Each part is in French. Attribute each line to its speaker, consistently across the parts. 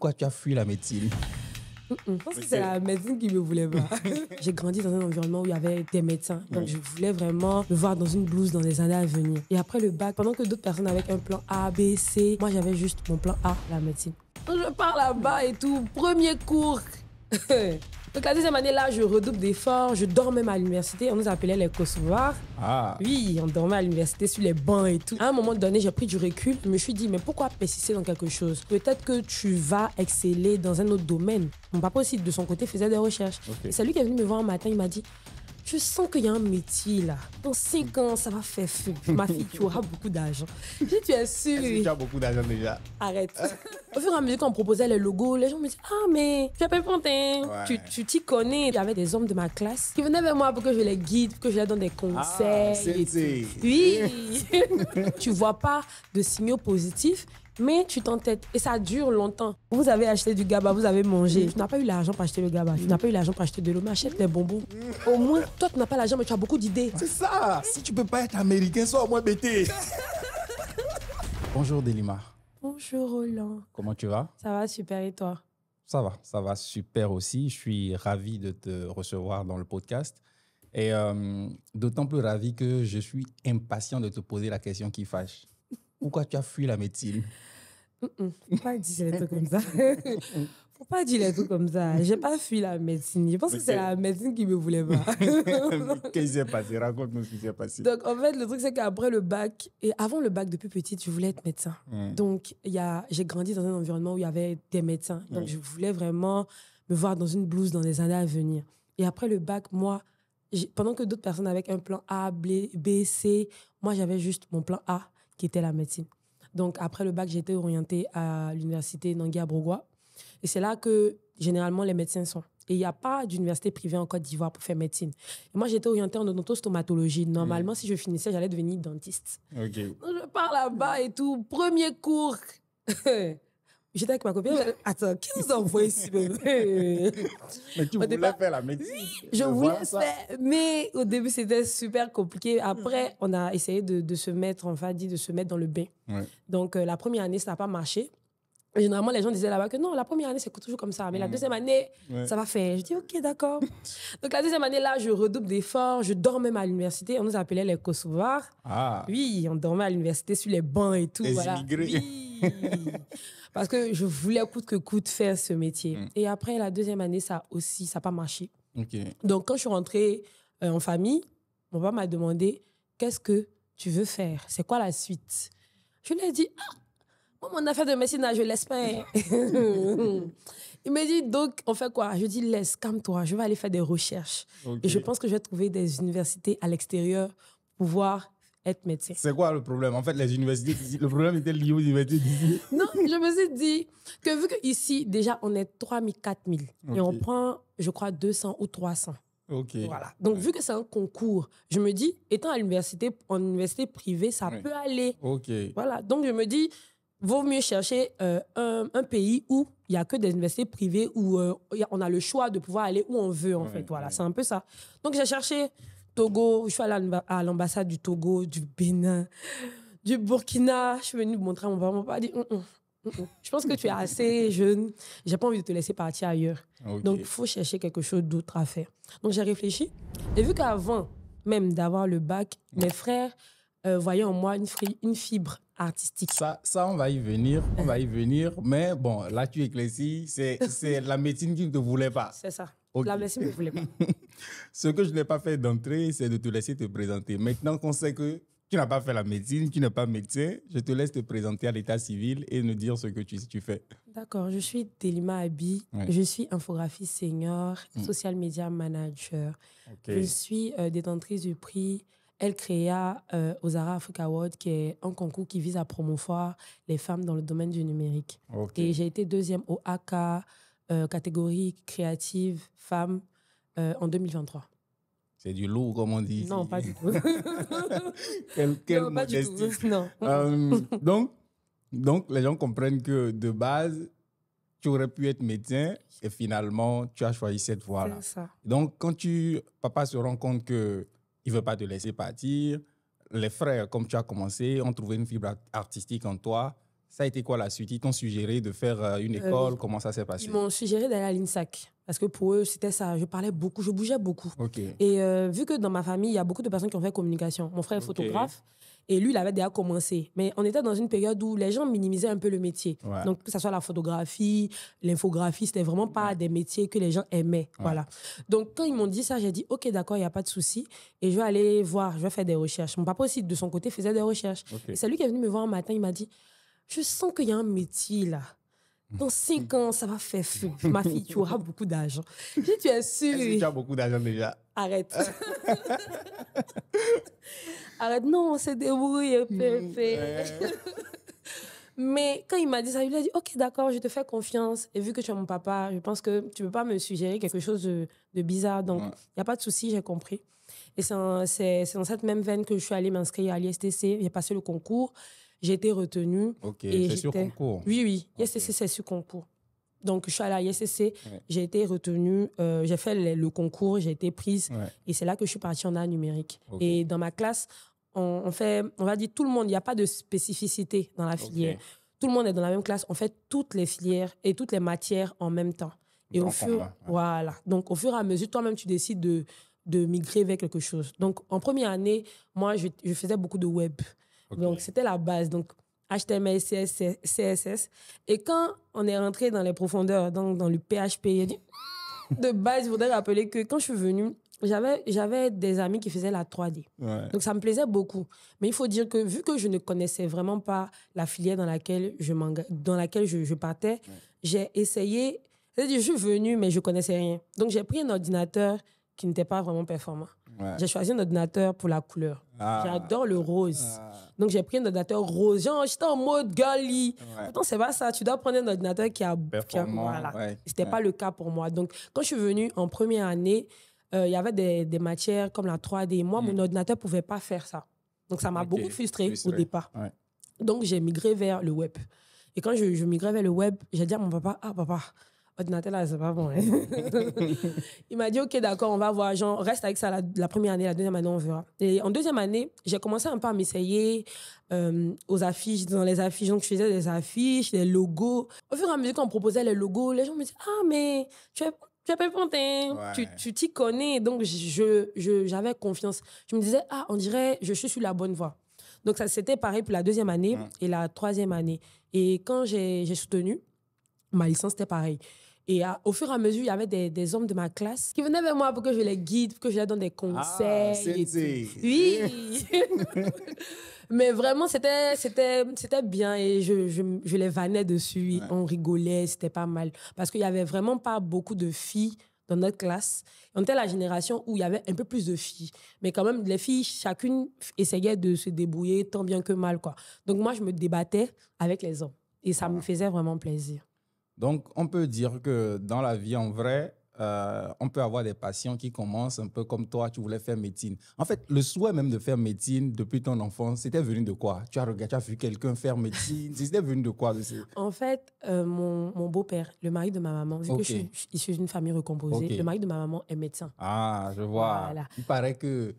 Speaker 1: Pourquoi tu as fui la médecine?
Speaker 2: Je pense que c'est la médecine qui ne me voulait pas. J'ai grandi dans un environnement où il y avait des médecins. Donc, je voulais vraiment me voir dans une blouse dans les années à venir. Et après le bac, pendant que d'autres personnes avaient un plan A, B, C, moi, j'avais juste mon plan A, la médecine. Donc, je pars là-bas et tout. Premier cours. Donc, la deuxième année, là, je redouble d'efforts. Je dors même à l'université. On nous appelait les Kosovars.
Speaker 1: Ah.
Speaker 2: Oui, on dormait à l'université sur les bancs et tout. À un moment donné, j'ai pris du recul. Je me suis dit, mais pourquoi persister dans quelque chose? Peut-être que tu vas exceller dans un autre domaine. Mon papa aussi, de son côté, faisait des recherches.
Speaker 1: Okay.
Speaker 2: Et c'est lui qui est venu me voir un matin. Il m'a dit, je sens qu'il y a un métier là. Dans 5 ans, ça va faire feu. Ma fille, tu auras beaucoup d'argent. Je dis, tu es sûre?
Speaker 1: Est-ce que tu as beaucoup d'argent déjà?
Speaker 2: Arrête. Au fur et à mesure qu'on proposait les logos, les gens me disaient, ah, mais tu appelles Pantin, tu t'y connais. Il y avait des hommes de ma classe qui venaient vers moi pour que je les guide, pour que je les donne des conseils. Oui. Tu vois pas de signaux positifs, mais tu t'entêtes et ça dure longtemps. Vous avez acheté du GABA, vous avez mangé. Tu n'as pas eu l'argent pour acheter le GABA, tu n'as pas eu l'argent pour acheter de l'eau, mais achète les bonbons. Au moins, toi, tu n'as pas l'argent, mais tu as beaucoup d'idées.
Speaker 1: C'est ça. Si tu peux pas être américain, sois au moins bêté. Bonjour Delima.
Speaker 2: Bonjour Roland.
Speaker 1: Comment tu vas?
Speaker 2: Ça va super et toi?
Speaker 1: Ça va super aussi. Je suis ravi de te recevoir dans le podcast. Et d'autant plus ravi que je suis impatient de te poser la question qui fâche. Pourquoi tu as fui la médecine?
Speaker 2: Faut pas dire les trucs comme ça. Faut pas dire les trucs comme ça. J'ai pas fui la médecine. Je pense que c'est la médecine qui me voulait pas.
Speaker 1: Qu'est-ce qui s'est passé? Raconte-nous ce qui s'est passé.
Speaker 2: Donc, en fait, le truc, c'est qu'après le bac, et avant le bac, depuis petite, je voulais être médecin. Donc, j'ai grandi dans un environnement où il y avait des médecins. Donc, je voulais vraiment me voir dans une blouse dans les années à venir. Et après le bac, moi, pendant que d'autres personnes avaient un plan A, B, C, moi, j'avais juste mon plan A, qui était la médecine. Donc, après le bac, j'ai été orientée à l'université Nangui-Abrogwa. Et c'est là que, généralement, les médecins sont. Et il n'y a pas d'université privée en Côte d'Ivoire pour faire médecine. Et moi, j'étais orientée en odontostomatologie. Normalement, si je finissais, j'allais devenir dentiste.
Speaker 1: Ok.
Speaker 2: Donc, je pars là-bas et tout. Premier cours. J'étais avec ma copine. Attends, qui nous a envoyé ici?
Speaker 1: Mais tu voulais faire la médecine?
Speaker 2: Oui, je voulais faire. Mais au début, c'était super compliqué. Après, on a essayé de se mettre, de se mettre dans le bain. Donc, la première année, ça n'a pas marché. Et généralement, les gens disaient là-bas que non, la première année, c'est toujours comme ça. Mais la deuxième année, ça va faire. Je dis, OK, d'accord. Donc, la deuxième année, là, je redouble d'efforts. Je dors même à l'université. On nous appelait les Kosovars.
Speaker 1: Ah.
Speaker 2: Oui, on dormait à l'université sur les bancs et tout.
Speaker 1: Les
Speaker 2: voilà.
Speaker 1: immigrés.
Speaker 2: Oui. Parce que je voulais coûte que coûte faire ce métier. Et après, la deuxième année, ça n'a pas marché.
Speaker 1: Okay.
Speaker 2: Donc, quand je suis rentrée en famille, mon papa m'a demandé, qu'est-ce que tu veux faire? C'est quoi la suite? Je lui ai dit, moi, mon affaire de médecine, je laisse pas. Il m'a dit, donc, on fait quoi? Je dis, laisse, calme-toi, je vais aller faire des recherches. Et je pense que je vais trouver des universités à l'extérieur pour pouvoir être médecin.
Speaker 1: C'est quoi le problème? En fait, les universités, le problème était lié aux universités d'ici.
Speaker 2: Non, je me suis dit que vu qu'ici, déjà, on est 3 000, 4 000, et on prend, je crois, 200 ou 300. Voilà. Donc, vu que c'est un concours, je me dis, étant à l'université, en université privée, ça peut aller. Voilà. Donc, je me dis, vaut mieux chercher un pays où il n'y a que des universités privées, où on a le choix de pouvoir aller où on veut, en fait. Voilà, c'est un peu ça. Donc, j'ai cherché Togo, je suis allée à l'ambassade du Togo, du Bénin, du Burkina. Je suis venue montrer à mon papa. Mon papa a dit, je pense que tu es assez jeune. J'ai pas envie de te laisser partir ailleurs. Donc, il faut chercher quelque chose d'autre à faire. Donc, j'ai réfléchi. Et vu qu'avant même d'avoir le bac, mes frères voyaient en moi une fibre artistique.
Speaker 1: Ça, on va y venir. On va y venir. Mais bon, là, tu éclaircis. C'est la médecine qui ne te voulait pas.
Speaker 2: C'est ça. La médecine ne me voulait pas.
Speaker 1: Ce que je n'ai pas fait d'entrée, c'est de te laisser te présenter. Maintenant qu'on sait que tu n'as pas fait la médecine, tu n'es pas médecin, je te laisse te présenter à l'état civil et nous dire ce que tu fais.
Speaker 2: D'accord, je suis Delima Abi, je suis infographiste senior, social media manager. Je suis détentrice du prix El Crea aux Zara Africa Awards, qui est un concours qui vise à promouvoir les femmes dans le domaine du numérique. Et j'ai été deuxième au AK, catégorie créative femmes en 2023.
Speaker 1: C'est du lourd, comme on dit.
Speaker 2: Non, pas du tout.
Speaker 1: Quelle
Speaker 2: non, pas du tout. Non.
Speaker 1: Donc, les gens comprennent que de base, tu aurais pu être médecin et finalement, tu as choisi cette voie-là.
Speaker 2: C'est ça.
Speaker 1: Donc, quand papa se rend compte qu'il ne veut pas te laisser partir, les frères, comme tu as commencé, ont trouvé une fibre artistique en toi. Ça a été quoi la suite? Ils t'ont suggéré de faire une école? Comment ça s'est passé?
Speaker 2: Ils m'ont suggéré d'aller à l'INSAC. Parce que pour eux, c'était ça. Je parlais beaucoup, je bougeais beaucoup.
Speaker 1: Okay.
Speaker 2: Et vu que dans ma famille, il y a beaucoup de personnes qui ont fait communication. Mon frère est photographe. Et lui, il avait déjà commencé. Mais on était dans une période où les gens minimisaient un peu le métier.
Speaker 1: Ouais.
Speaker 2: Donc, que ce soit la photographie, l'infographie, c'était vraiment pas des métiers que les gens aimaient. Ouais. Voilà. Donc, quand ils m'ont dit ça, j'ai dit, OK, d'accord, il n'y a pas de souci. Et je vais aller voir, je vais faire des recherches. Mon papa aussi, de son côté, faisait des recherches. Okay. Et c'est lui qui est venu me voir un matin, il m'a dit, je sens qu'il y a un métier là. Dans 5 ans, ça va faire feu. Ma fille, tu auras beaucoup d'argent. Je dis, tu es sûre?
Speaker 1: Est-ce que tu as beaucoup d'argent déjà?
Speaker 2: Arrête. Arrête, non, on s'est débrouillé. Mais quand il m'a dit ça, il a dit, OK, d'accord, je te fais confiance. Et vu que tu es mon papa, je pense que tu ne peux pas me suggérer quelque chose de bizarre. Donc, il n'y a pas de souci, j'ai compris. Et c'est dans cette même veine que je suis allée m'inscrire à l'ISTC. J'ai passé le concours. J'ai été retenue.
Speaker 1: OK, c'est sur concours?
Speaker 2: Oui. Okay. ISTC, c'est sur concours. Donc, je suis allée à l'ISTC, j'ai été retenue, j'ai fait le concours, j'ai été prise. Et c'est là que je suis partie en art numérique. Okay. Et dans ma classe, on va dire tout le monde, il n'y a pas de spécificité dans la filière. Okay. Tout le monde est dans la même classe, on fait toutes les filières et toutes les matières en même temps. Et voilà. Donc, au fur et à mesure, toi-même, tu décides de migrer vers quelque chose. Donc, en première année, moi, je faisais beaucoup de web. Okay. Donc, c'était la base. Donc, HTML, CSS. Et quand on est rentré dans les profondeurs, dans le PHP, de base, il faudrait rappeler que quand je suis venue, j'avais des amis qui faisaient la 3D. Ouais. Donc, ça me plaisait beaucoup. Mais il faut dire que vu que je ne connaissais vraiment pas la filière dans laquelle je partais, j'ai essayé. C'est-à-dire, je suis venue, mais je ne connaissais rien. Donc, j'ai pris un ordinateur qui n'était pas vraiment performant. Ouais. J'ai choisi un ordinateur pour la couleur. J'adore le rose. Donc, j'ai pris un ordinateur rose. Genre, j'étais en mode girly. Pourtant, c'est pas ça. Tu dois prendre un ordinateur qui a voilà. C'était pas le cas pour moi. Donc, quand je suis venue en première année, il y avait des matières comme la 3D. Moi, mon ordinateur ne pouvait pas faire ça. Donc, ça m'a beaucoup frustrée au départ. Ouais. Donc, j'ai migré vers le web. Et quand je migrais vers le web, j'ai dit à mon papa, papa, ordinateur là, c'est pas bon. Hein? Il m'a dit, OK, d'accord, on va voir. Genre, reste avec ça la première année, la deuxième année, on verra. Et en deuxième année, j'ai commencé un peu à m'essayer aux affiches, dans les affiches. Donc, je faisais des affiches, des logos. Au fur et à mesure qu'on proposait les logos, les gens me disaient, mais tu es Pépintin, tu t'y connais. Donc, j'avais confiance. Je me disais, on dirait, je suis sur la bonne voie. Donc, ça, c'était pareil pour la deuxième année et la troisième année. Et quand j'ai soutenu, ma licence, c'était pareil. Et au fur et à mesure, il y avait des hommes de ma classe qui venaient vers moi pour que je les guide, pour que je les donne des conseils. Oui. Mais vraiment, c'était bien et je les vannais dessus. Ouais. On rigolait, c'était pas mal. Parce qu'il n'y avait vraiment pas beaucoup de filles dans notre classe. On était la génération où il y avait un peu plus de filles. Mais quand même, les filles, chacune essayait de se débrouiller tant bien que mal, quoi. Donc moi, je me débattais avec les hommes. Et ça me faisait vraiment plaisir.
Speaker 1: Donc, on peut dire que dans la vie, en vrai, on peut avoir des passions qui commencent un peu comme toi, tu voulais faire médecine. En fait, le souhait même de faire médecine depuis ton enfance, c'était venu de quoi? Tu as vu quelqu'un faire médecine? C'était venu de quoi?
Speaker 2: En fait, mon beau-père, le mari de ma maman, vu que je suis issue d'une famille recomposée, le mari de ma maman est médecin.
Speaker 1: Ah, je vois. Voilà. Il paraît que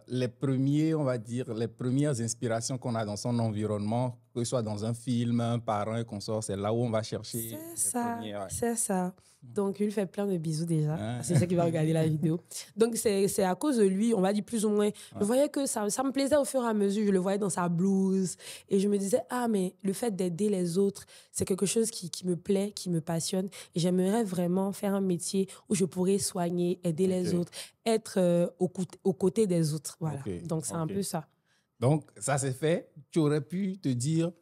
Speaker 1: les premières inspirations qu'on a dans son environnement, que ce soit dans un film, un parent, un consort, c'est là où on va chercher.
Speaker 2: C'est ça. Donc, il lui fait plein de bisous déjà. C'est ça qui va regarder la vidéo. Donc, c'est à cause de lui, on va dire plus ou moins. Je voyais que ça me plaisait au fur et à mesure. Je le voyais dans sa blouse. Et je me disais, mais le fait d'aider les autres, c'est quelque chose qui me plaît, qui me passionne. Et j'aimerais vraiment faire un métier où je pourrais soigner, aider les autres, être aux côtés des autres. Voilà. Donc, c'est un peu ça.
Speaker 1: Donc, ça c'est fait. Tu aurais pu te dire,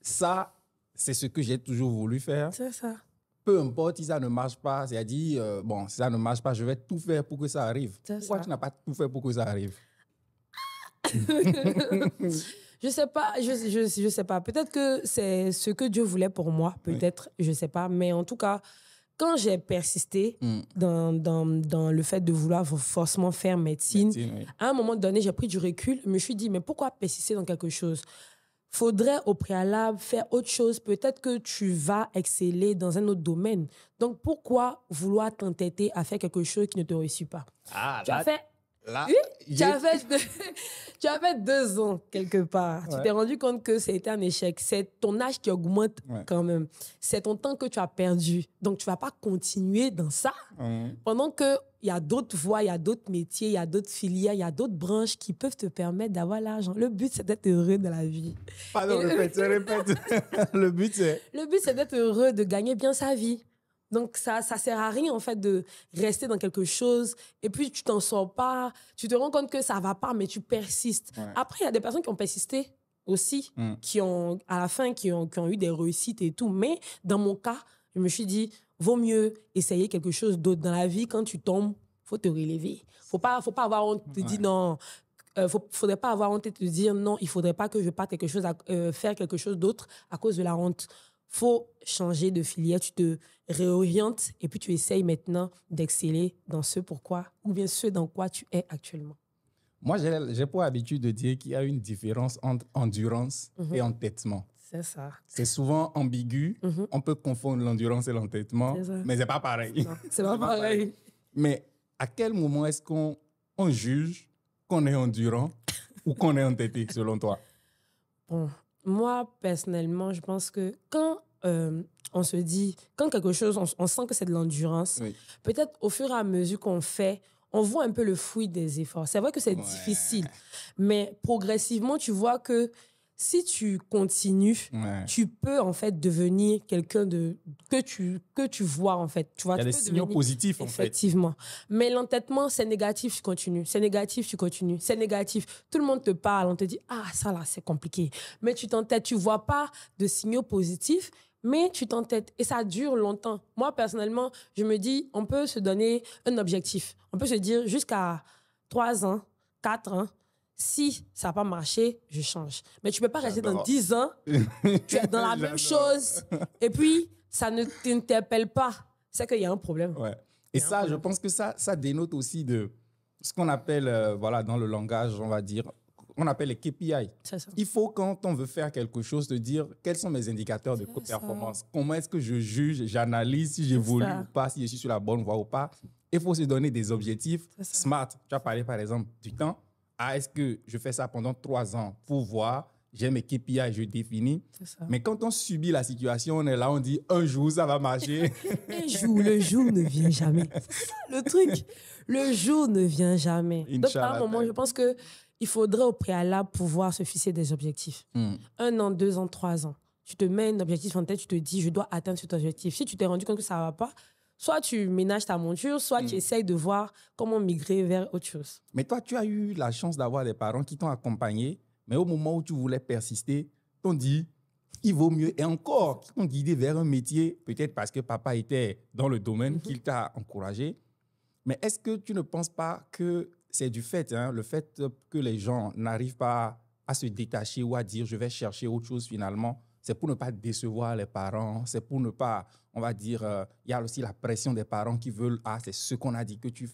Speaker 1: ça, c'est ce que j'ai toujours voulu faire.
Speaker 2: C'est ça.
Speaker 1: Peu importe si ça ne marche pas, c'est-à-dire, si ça ne marche pas, je vais tout faire pour que ça arrive. Pourquoi tu n'as pas tout fait pour que ça arrive?
Speaker 2: Je sais pas, je sais pas. Peut-être que c'est ce que Dieu voulait pour moi, peut-être, je sais pas. Mais en tout cas, quand j'ai persisté dans le fait de vouloir forcément faire médecine, à un moment donné, j'ai pris du recul. Je me suis dit, mais pourquoi persister dans quelque chose? Faudrait au préalable faire autre chose. Peut-être que tu vas exceller dans un autre domaine. Donc, pourquoi vouloir t'entêter à faire quelque chose qui ne te réussit pas? Tu as fait
Speaker 1: Là,
Speaker 2: oui, tu avais 2 ans quelque part. Ouais. Tu t'es rendu compte que c'était un échec. C'est ton âge qui augmente quand même. C'est ton temps que tu as perdu. Donc, tu ne vas pas continuer dans ça pendant qu'il y a d'autres voies, il y a d'autres métiers, il y a d'autres filières, il y a d'autres branches qui peuvent te permettre d'avoir l'argent. Le but, c'est d'être heureux dans la vie.
Speaker 1: Pardon, répète. Le but,
Speaker 2: c'est d'être heureux, de gagner bien sa vie. Donc, ça sert à rien, en fait, de rester dans quelque chose et puis tu t'en sors pas. Tu te rends compte que ça va pas, mais tu persistes. Ouais. Après, il y a des personnes qui ont persisté aussi, qui ont, à la fin, qui ont eu des réussites et tout. Mais dans mon cas, je me suis dit, vaut mieux essayer quelque chose d'autre dans la vie. Quand tu tombes, faut te relever. Faut pas avoir honte de te dire non. Faudrait pas avoir honte de te dire non, il faudrait pas que je parte faire quelque chose d'autre à cause de la honte. Faut changer de filière, tu te réorientes et puis tu essayes maintenant d'exceller dans ce pourquoi ou bien ce dans quoi tu es actuellement.
Speaker 1: Moi, j'ai pour habitude de dire qu'il y a une différence entre endurance et entêtement.
Speaker 2: C'est ça.
Speaker 1: C'est souvent ambigu. On peut confondre l'endurance et l'entêtement, mais c'est pas pareil.
Speaker 2: Non, c'est pas pareil.
Speaker 1: Mais à quel moment est-ce qu'on juge qu'on est endurant ou qu'on est entêté, selon toi?
Speaker 2: Bon. Moi, personnellement, je pense que quand on se dit, quand quelque chose, on sent que c'est de l'endurance, peut-être au fur et à mesure qu'on fait, on voit un peu le fruit des efforts. C'est vrai que c'est difficile, mais progressivement, tu vois que si tu continues, tu peux en fait devenir quelqu'un que tu vois en fait. Tu vois,
Speaker 1: il y a des signaux positifs en fait.
Speaker 2: Effectivement. Mais l'entêtement, c'est négatif, tu continues. C'est négatif, tu continues. C'est négatif. Tout le monde te parle, on te dit ah ça là c'est compliqué. Mais tu t'entêtes, tu vois pas de signaux positifs, mais tu t'entêtes et ça dure longtemps. Moi personnellement, je me dis on peut se donner un objectif. On peut se dire jusqu'à 3 ans, 4 ans. Si ça n'a pas marché, je change. Mais tu ne peux pas rester dans 10 ans, tu es dans la même chose, et puis ça ne t'interpelle pas. C'est qu'il y a un problème.
Speaker 1: Ouais. Et ça, je pense que ça dénote aussi de ce qu'on appelle, dans le langage, on va dire, on appelle les KPI.
Speaker 2: C'est ça.
Speaker 1: Il faut, quand on veut faire quelque chose, te dire quels sont mes indicateurs de performance. Comment est-ce que je juge, j'analyse si j'évolue ou pas, si je suis sur la bonne voie ou pas. Il faut se donner des objectifs smart. Tu as parlé, par exemple, du temps. Ah, est-ce que je fais ça pendant 3 ans pour voir, j'ai mes KPI, je définis. Mais quand on subit la situation, on est là, on dit un jour, ça va marcher.
Speaker 2: Le jour ne vient jamais. C'est ça le truc. Le jour ne vient jamais. Donc, à un moment, je pense qu'il faudrait au préalable pouvoir se fixer des objectifs. 1 an, 2 ans, 3 ans. Tu te mets un objectif en tête, tu te dis, je dois atteindre cet objectif. Si tu t'es rendu compte que ça ne va pas, soit tu ménages ta monture, soit tu essayes de voir comment migrer vers autre chose.
Speaker 1: Mais toi, tu as eu la chance d'avoir des parents qui t'ont accompagné, mais au moment où tu voulais persister, t'ont dit, il vaut mieux, et encore, qui t'ont guidé vers un métier, peut-être parce que papa était dans le domaine, qu'il t'a encouragé. Mais est-ce que tu ne penses pas que c'est du fait, le fait que les gens n'arrivent pas à se détacher ou à dire, je vais chercher autre chose finalement, c'est pour ne pas décevoir les parents, c'est pour ne pas, on va dire, il y a aussi la pression des parents qui veulent, ah, c'est ce qu'on a dit que tu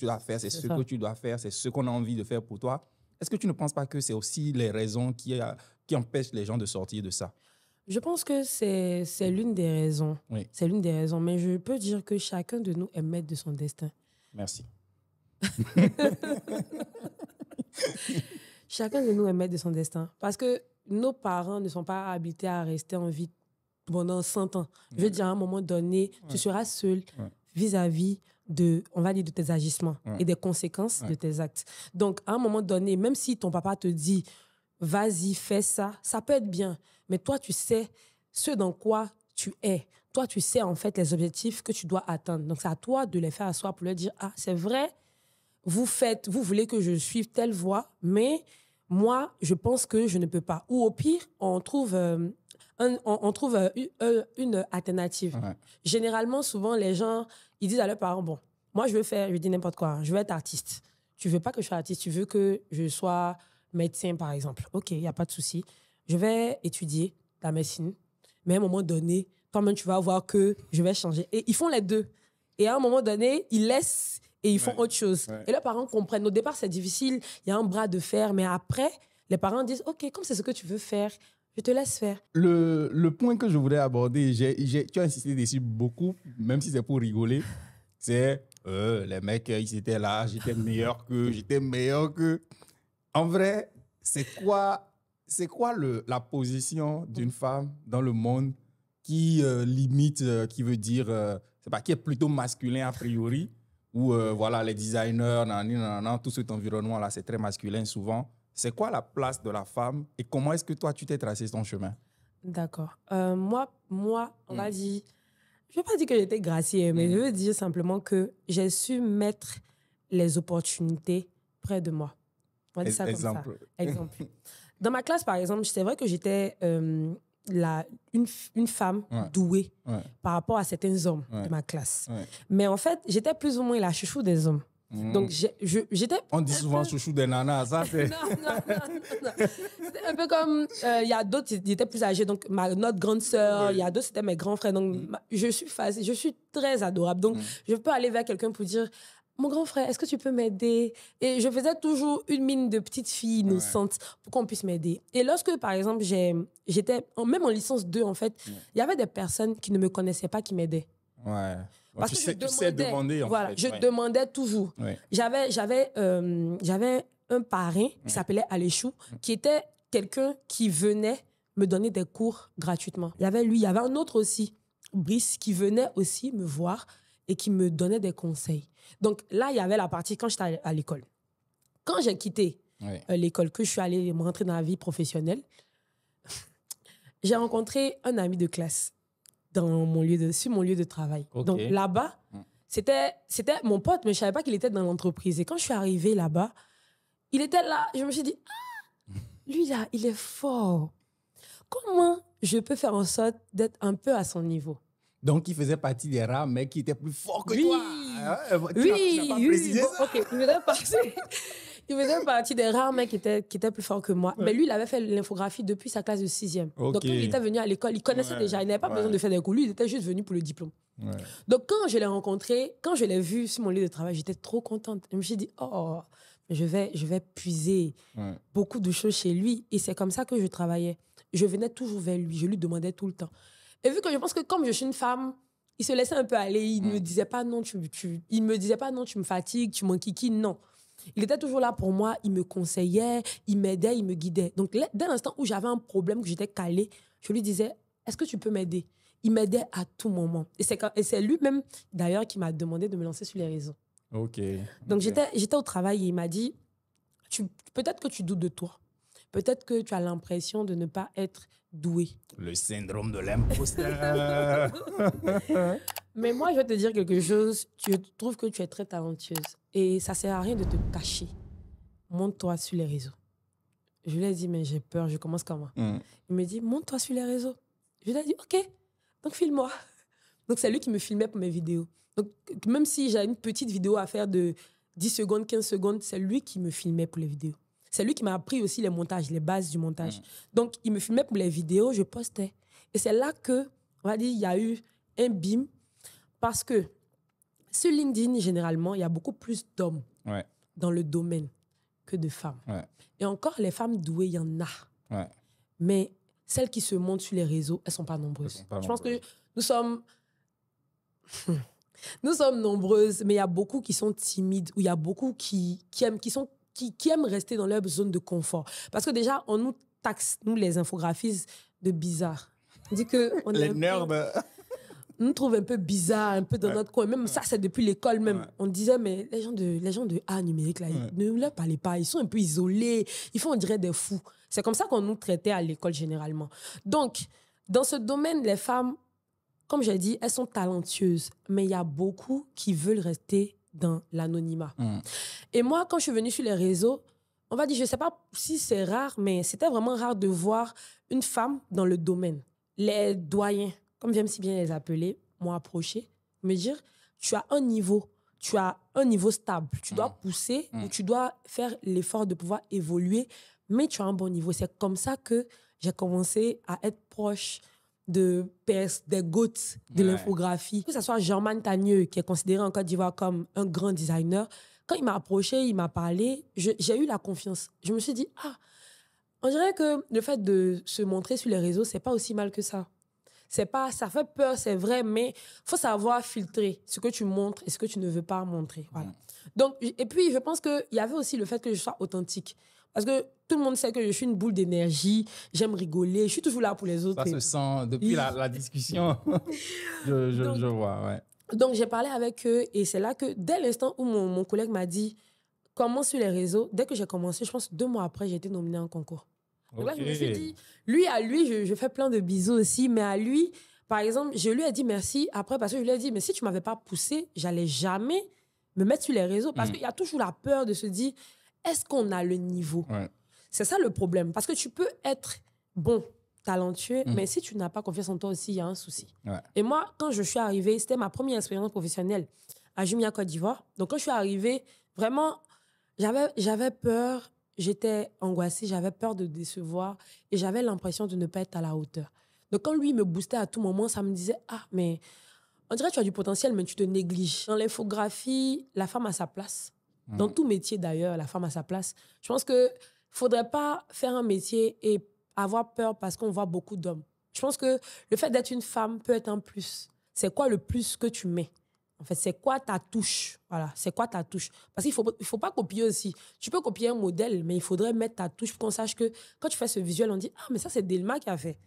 Speaker 1: dois faire, c'est ce que tu dois faire, c'est ce qu'on a envie de faire pour toi. Est-ce que tu ne penses pas que c'est aussi les raisons qui empêchent les gens de sortir de ça?
Speaker 2: Je pense que c'est l'une des raisons.
Speaker 1: Oui.
Speaker 2: C'est l'une des raisons, mais je peux dire que chacun de nous est maître de son destin.
Speaker 1: Merci.
Speaker 2: Chacun de nous est maître de son destin. Parce que nos parents ne sont pas habités à rester en vie pendant 100 ans. Je veux dire, à un moment donné, tu seras seul vis-à-vis de, on va dire, de tes agissements et des conséquences de tes actes. Donc, à un moment donné, même si ton papa te dit, vas-y, fais ça, ça peut être bien. Mais toi, tu sais ce dans quoi tu es. Toi, tu sais, en fait, les objectifs que tu dois atteindre. Donc, c'est à toi de les faire asseoir pour leur dire, ah, c'est vrai, vous voulez que je suive telle voie, mais moi, je pense que je ne peux pas. Ou au pire, on trouve une alternative. Ouais. Généralement, souvent, les gens, ils disent à leurs parents, bon, moi, je dis n'importe quoi, je veux être artiste. Tu veux pas que je sois artiste, tu veux que je sois médecin, par exemple. OK, il n'y a pas de souci. Je vais étudier la médecine, mais à un moment donné, toi-même, tu vas voir que je vais changer. Et ils font les deux. Et à un moment donné, ils laissent et ils font autre chose. Ouais. Et leurs parents comprennent. Au départ, c'est difficile, il y a un bras de fer, mais après, les parents disent, OK, comme c'est ce que tu veux faire, je te laisse faire.
Speaker 1: Le point que je voudrais aborder, tu as insisté dessus beaucoup, même si c'est pour rigoler, c'est les mecs, ils étaient là, j'étais meilleur qu'eux. En vrai, c'est quoi la position d'une femme dans le monde qui limite, qui veut dire, qui est plutôt masculin a priori, où voilà, les designers, tout cet environnement-là, c'est très masculin souvent. C'est quoi la place de la femme et comment est-ce que toi, tu t'es tracé ton chemin?
Speaker 2: D'accord. Moi, on va dire, je ne vais pas dire que j'étais graciée, mais je veux dire simplement que j'ai su mettre les opportunités près de moi. On va dire ça
Speaker 1: Exemple.
Speaker 2: comme ça. Exemple. Dans ma classe, par exemple, c'est vrai que j'étais une femme douée par rapport à certains hommes de ma classe. Ouais. Mais en fait, j'étais plus ou moins la chouchou des hommes. Donc, j'étais...
Speaker 1: On dit souvent chouchou des nanas, ça c'est...
Speaker 2: Non. C'était un peu comme... Il y a d'autres qui étaient plus âgés. Donc, notre grande sœur, il y a d'autres, c'était mes grands frères. Donc, je suis très adorable. Donc, je peux aller vers quelqu'un pour dire... Mon grand frère, est-ce que tu peux m'aider? Et je faisais toujours une mine de petite fille innocente pour qu'on puisse m'aider. Et lorsque, par exemple, j'étais, même en licence 2, en fait, il y avait des personnes qui ne me connaissaient pas qui m'aidaient.
Speaker 1: Ouais.
Speaker 2: Parce que
Speaker 1: tu sais demander, en fait.
Speaker 2: Je demandais toujours. Ouais. J'avais un parrain qui s'appelait Aléchou, qui était quelqu'un qui venait me donner des cours gratuitement. Il y avait lui, il y avait un autre aussi, Brice, qui venait aussi me voir et qui me donnait des conseils. Donc là, il y avait la partie quand j'étais à l'école. Quand j'ai quitté l'école, que je suis allée me rentrer dans la vie professionnelle, j'ai rencontré un ami de classe sur mon lieu de travail. Okay. Donc là-bas, c'était mon pote, mais je ne savais pas qu'il était dans l'entreprise. Et quand je suis arrivée là-bas, il était là. Je me suis dit, lui là, il est fort. Comment je peux faire en sorte d'être un peu à son niveau?
Speaker 1: Donc, il faisait partie des rares, mais qui était plus fort que toi.
Speaker 2: Tu
Speaker 1: n'as pas précisé ça.
Speaker 2: Ok, il faisait partie des rares mecs qui étaient plus forts que moi. Ouais. Mais lui, il avait fait l'infographie depuis sa classe de 6e. Okay. Donc, quand il était venu à l'école, il connaissait déjà. Il n'avait pas besoin de faire des cours. Lui, il était juste venu pour le diplôme. Ouais. Donc, quand je l'ai rencontré, quand je l'ai vu sur mon lieu de travail, j'étais trop contente. Je me suis dit, je vais puiser beaucoup de choses chez lui. Et c'est comme ça que je travaillais. Je venais toujours vers lui. Je lui demandais tout le temps. Et vu que je pense que comme je suis une femme, il se laissait un peu aller. Il ne me disait pas non, tu me fatigues, tu m'enquiquines. Non. Il était toujours là pour moi. Il me conseillait, il m'aidait, il me guidait. Donc, dès l'instant où j'avais un problème, que j'étais calée, je lui disais, est-ce que tu peux m'aider? Il m'aidait à tout moment. Et c'est lui-même, d'ailleurs, qui m'a demandé de me lancer sur les réseaux.
Speaker 1: OK.
Speaker 2: Donc, j'étais au travail et il m'a dit, peut-être que tu doutes de toi. Peut-être que tu as l'impression de ne pas être douée.
Speaker 1: Le syndrome de l'imposteur.
Speaker 2: Mais moi, je vais te dire quelque chose. Je trouve que tu es très talentueuse. Et ça ne sert à rien de te cacher. Monte-toi sur les réseaux. Je lui ai dit, mais j'ai peur, je commence comment? Il me dit, monte-toi sur les réseaux. Je lui ai dit, OK, donc filme-moi. Donc, c'est lui qui me filmait pour mes vidéos. Donc, même si j'ai une petite vidéo à faire de 10 secondes, 15 secondes, c'est lui qui me filmait pour les vidéos. C'est lui qui m'a appris aussi les montages, les bases du montage. Donc, il me filmait pour les vidéos, je postais. Et c'est là que, on va dire, il y a eu un bim. Parce que sur LinkedIn, généralement, il y a beaucoup plus d'hommes dans le domaine que de femmes. Ouais. Et encore, les femmes douées, il y en a. Ouais. Mais celles qui se montrent sur les réseaux, elles ne sont pas nombreuses. Je pense que nous sommes nombreuses, mais il y a beaucoup qui sont timides, ou il y a beaucoup qui aiment rester dans leur zone de confort. Parce que déjà, on nous taxe, nous les infographistes, de bizarres. On dit que on
Speaker 1: les nerds.
Speaker 2: On nous trouve un peu bizarre, un peu dans notre coin. Même ça, c'est depuis l'école même. On disait, mais les gens de A numérique, là, ne leur parlez pas. Ils sont un peu isolés. Ils font, on dirait, des fous. C'est comme ça qu'on nous traitait à l'école généralement. Donc, dans ce domaine, les femmes, comme j'ai dit, elles sont talentueuses. Mais il y a beaucoup qui veulent rester dans l'anonymat. Et moi, quand je suis venue sur les réseaux, on va dire, je ne sais pas si c'est rare, mais c'était vraiment rare de voir une femme dans le domaine. Les doyens, comme j'aime si bien les appeler, m'ont approché, me dire, tu as un niveau stable, tu dois pousser ou tu dois faire l'effort de pouvoir évoluer, mais tu as un bon niveau. C'est comme ça que j'ai commencé à être proche des GOAT de l'infographie. Que ce soit Germaine Tagneux, qui est considéré en Côte d'Ivoire comme un grand designer, quand il m'a approché, il m'a parlé, j'ai eu la confiance. Je me suis dit, on dirait que le fait de se montrer sur les réseaux, c'est pas aussi mal que ça. Ça fait peur, c'est vrai, mais il faut savoir filtrer ce que tu montres et ce que tu ne veux pas montrer. Voilà. Donc, et puis, je pense qu'il y avait aussi le fait que je sois authentique. Parce que tout le monde sait que je suis une boule d'énergie, j'aime rigoler, je suis toujours là pour les autres.
Speaker 1: Ça se sent depuis la discussion. je vois, ouais.
Speaker 2: Donc, j'ai parlé avec eux et c'est là que, dès l'instant où mon collègue m'a dit « Commence sur les réseaux », dès que j'ai commencé, je pense 2 mois après, j'ai été nominée en concours. Donc là, je me suis dit, à lui, je fais plein de bisous aussi, mais à lui, par exemple, je lui ai dit merci après parce que je lui ai dit, mais si tu ne m'avais pas poussé, j'allais jamais me mettre sur les réseaux parce qu'il y a toujours la peur de se dire, est-ce qu'on a le niveau? C'est ça le problème. Parce que tu peux être bon, talentueux, mais si tu n'as pas confiance en toi aussi, il y a un souci. Et moi, quand je suis arrivée, c'était ma première expérience professionnelle à Jumia, Côte d'Ivoire. Donc, quand je suis arrivée, vraiment, j'avais peur, j'étais angoissée, j'avais peur de décevoir et j'avais l'impression de ne pas être à la hauteur. Donc, quand lui me boostait à tout moment, ça me disait « Ah, mais on dirait que tu as du potentiel, mais tu te négliges. » Dans l'infographie, la femme a sa place. Dans tout métier, d'ailleurs, la femme a sa place. Je pense qu'il ne faudrait pas faire un métier et avoir peur parce qu'on voit beaucoup d'hommes. Je pense que le fait d'être une femme peut être un plus. C'est quoi le plus que tu mets? En fait, c'est quoi ta touche? Voilà, c'est quoi ta touche? Parce qu'il faut pas copier aussi. Tu peux copier un modèle, mais il faudrait mettre ta touche pour qu'on sache que quand tu fais ce visuel, on dit « Ah, mais ça, c'est Delma qui a fait.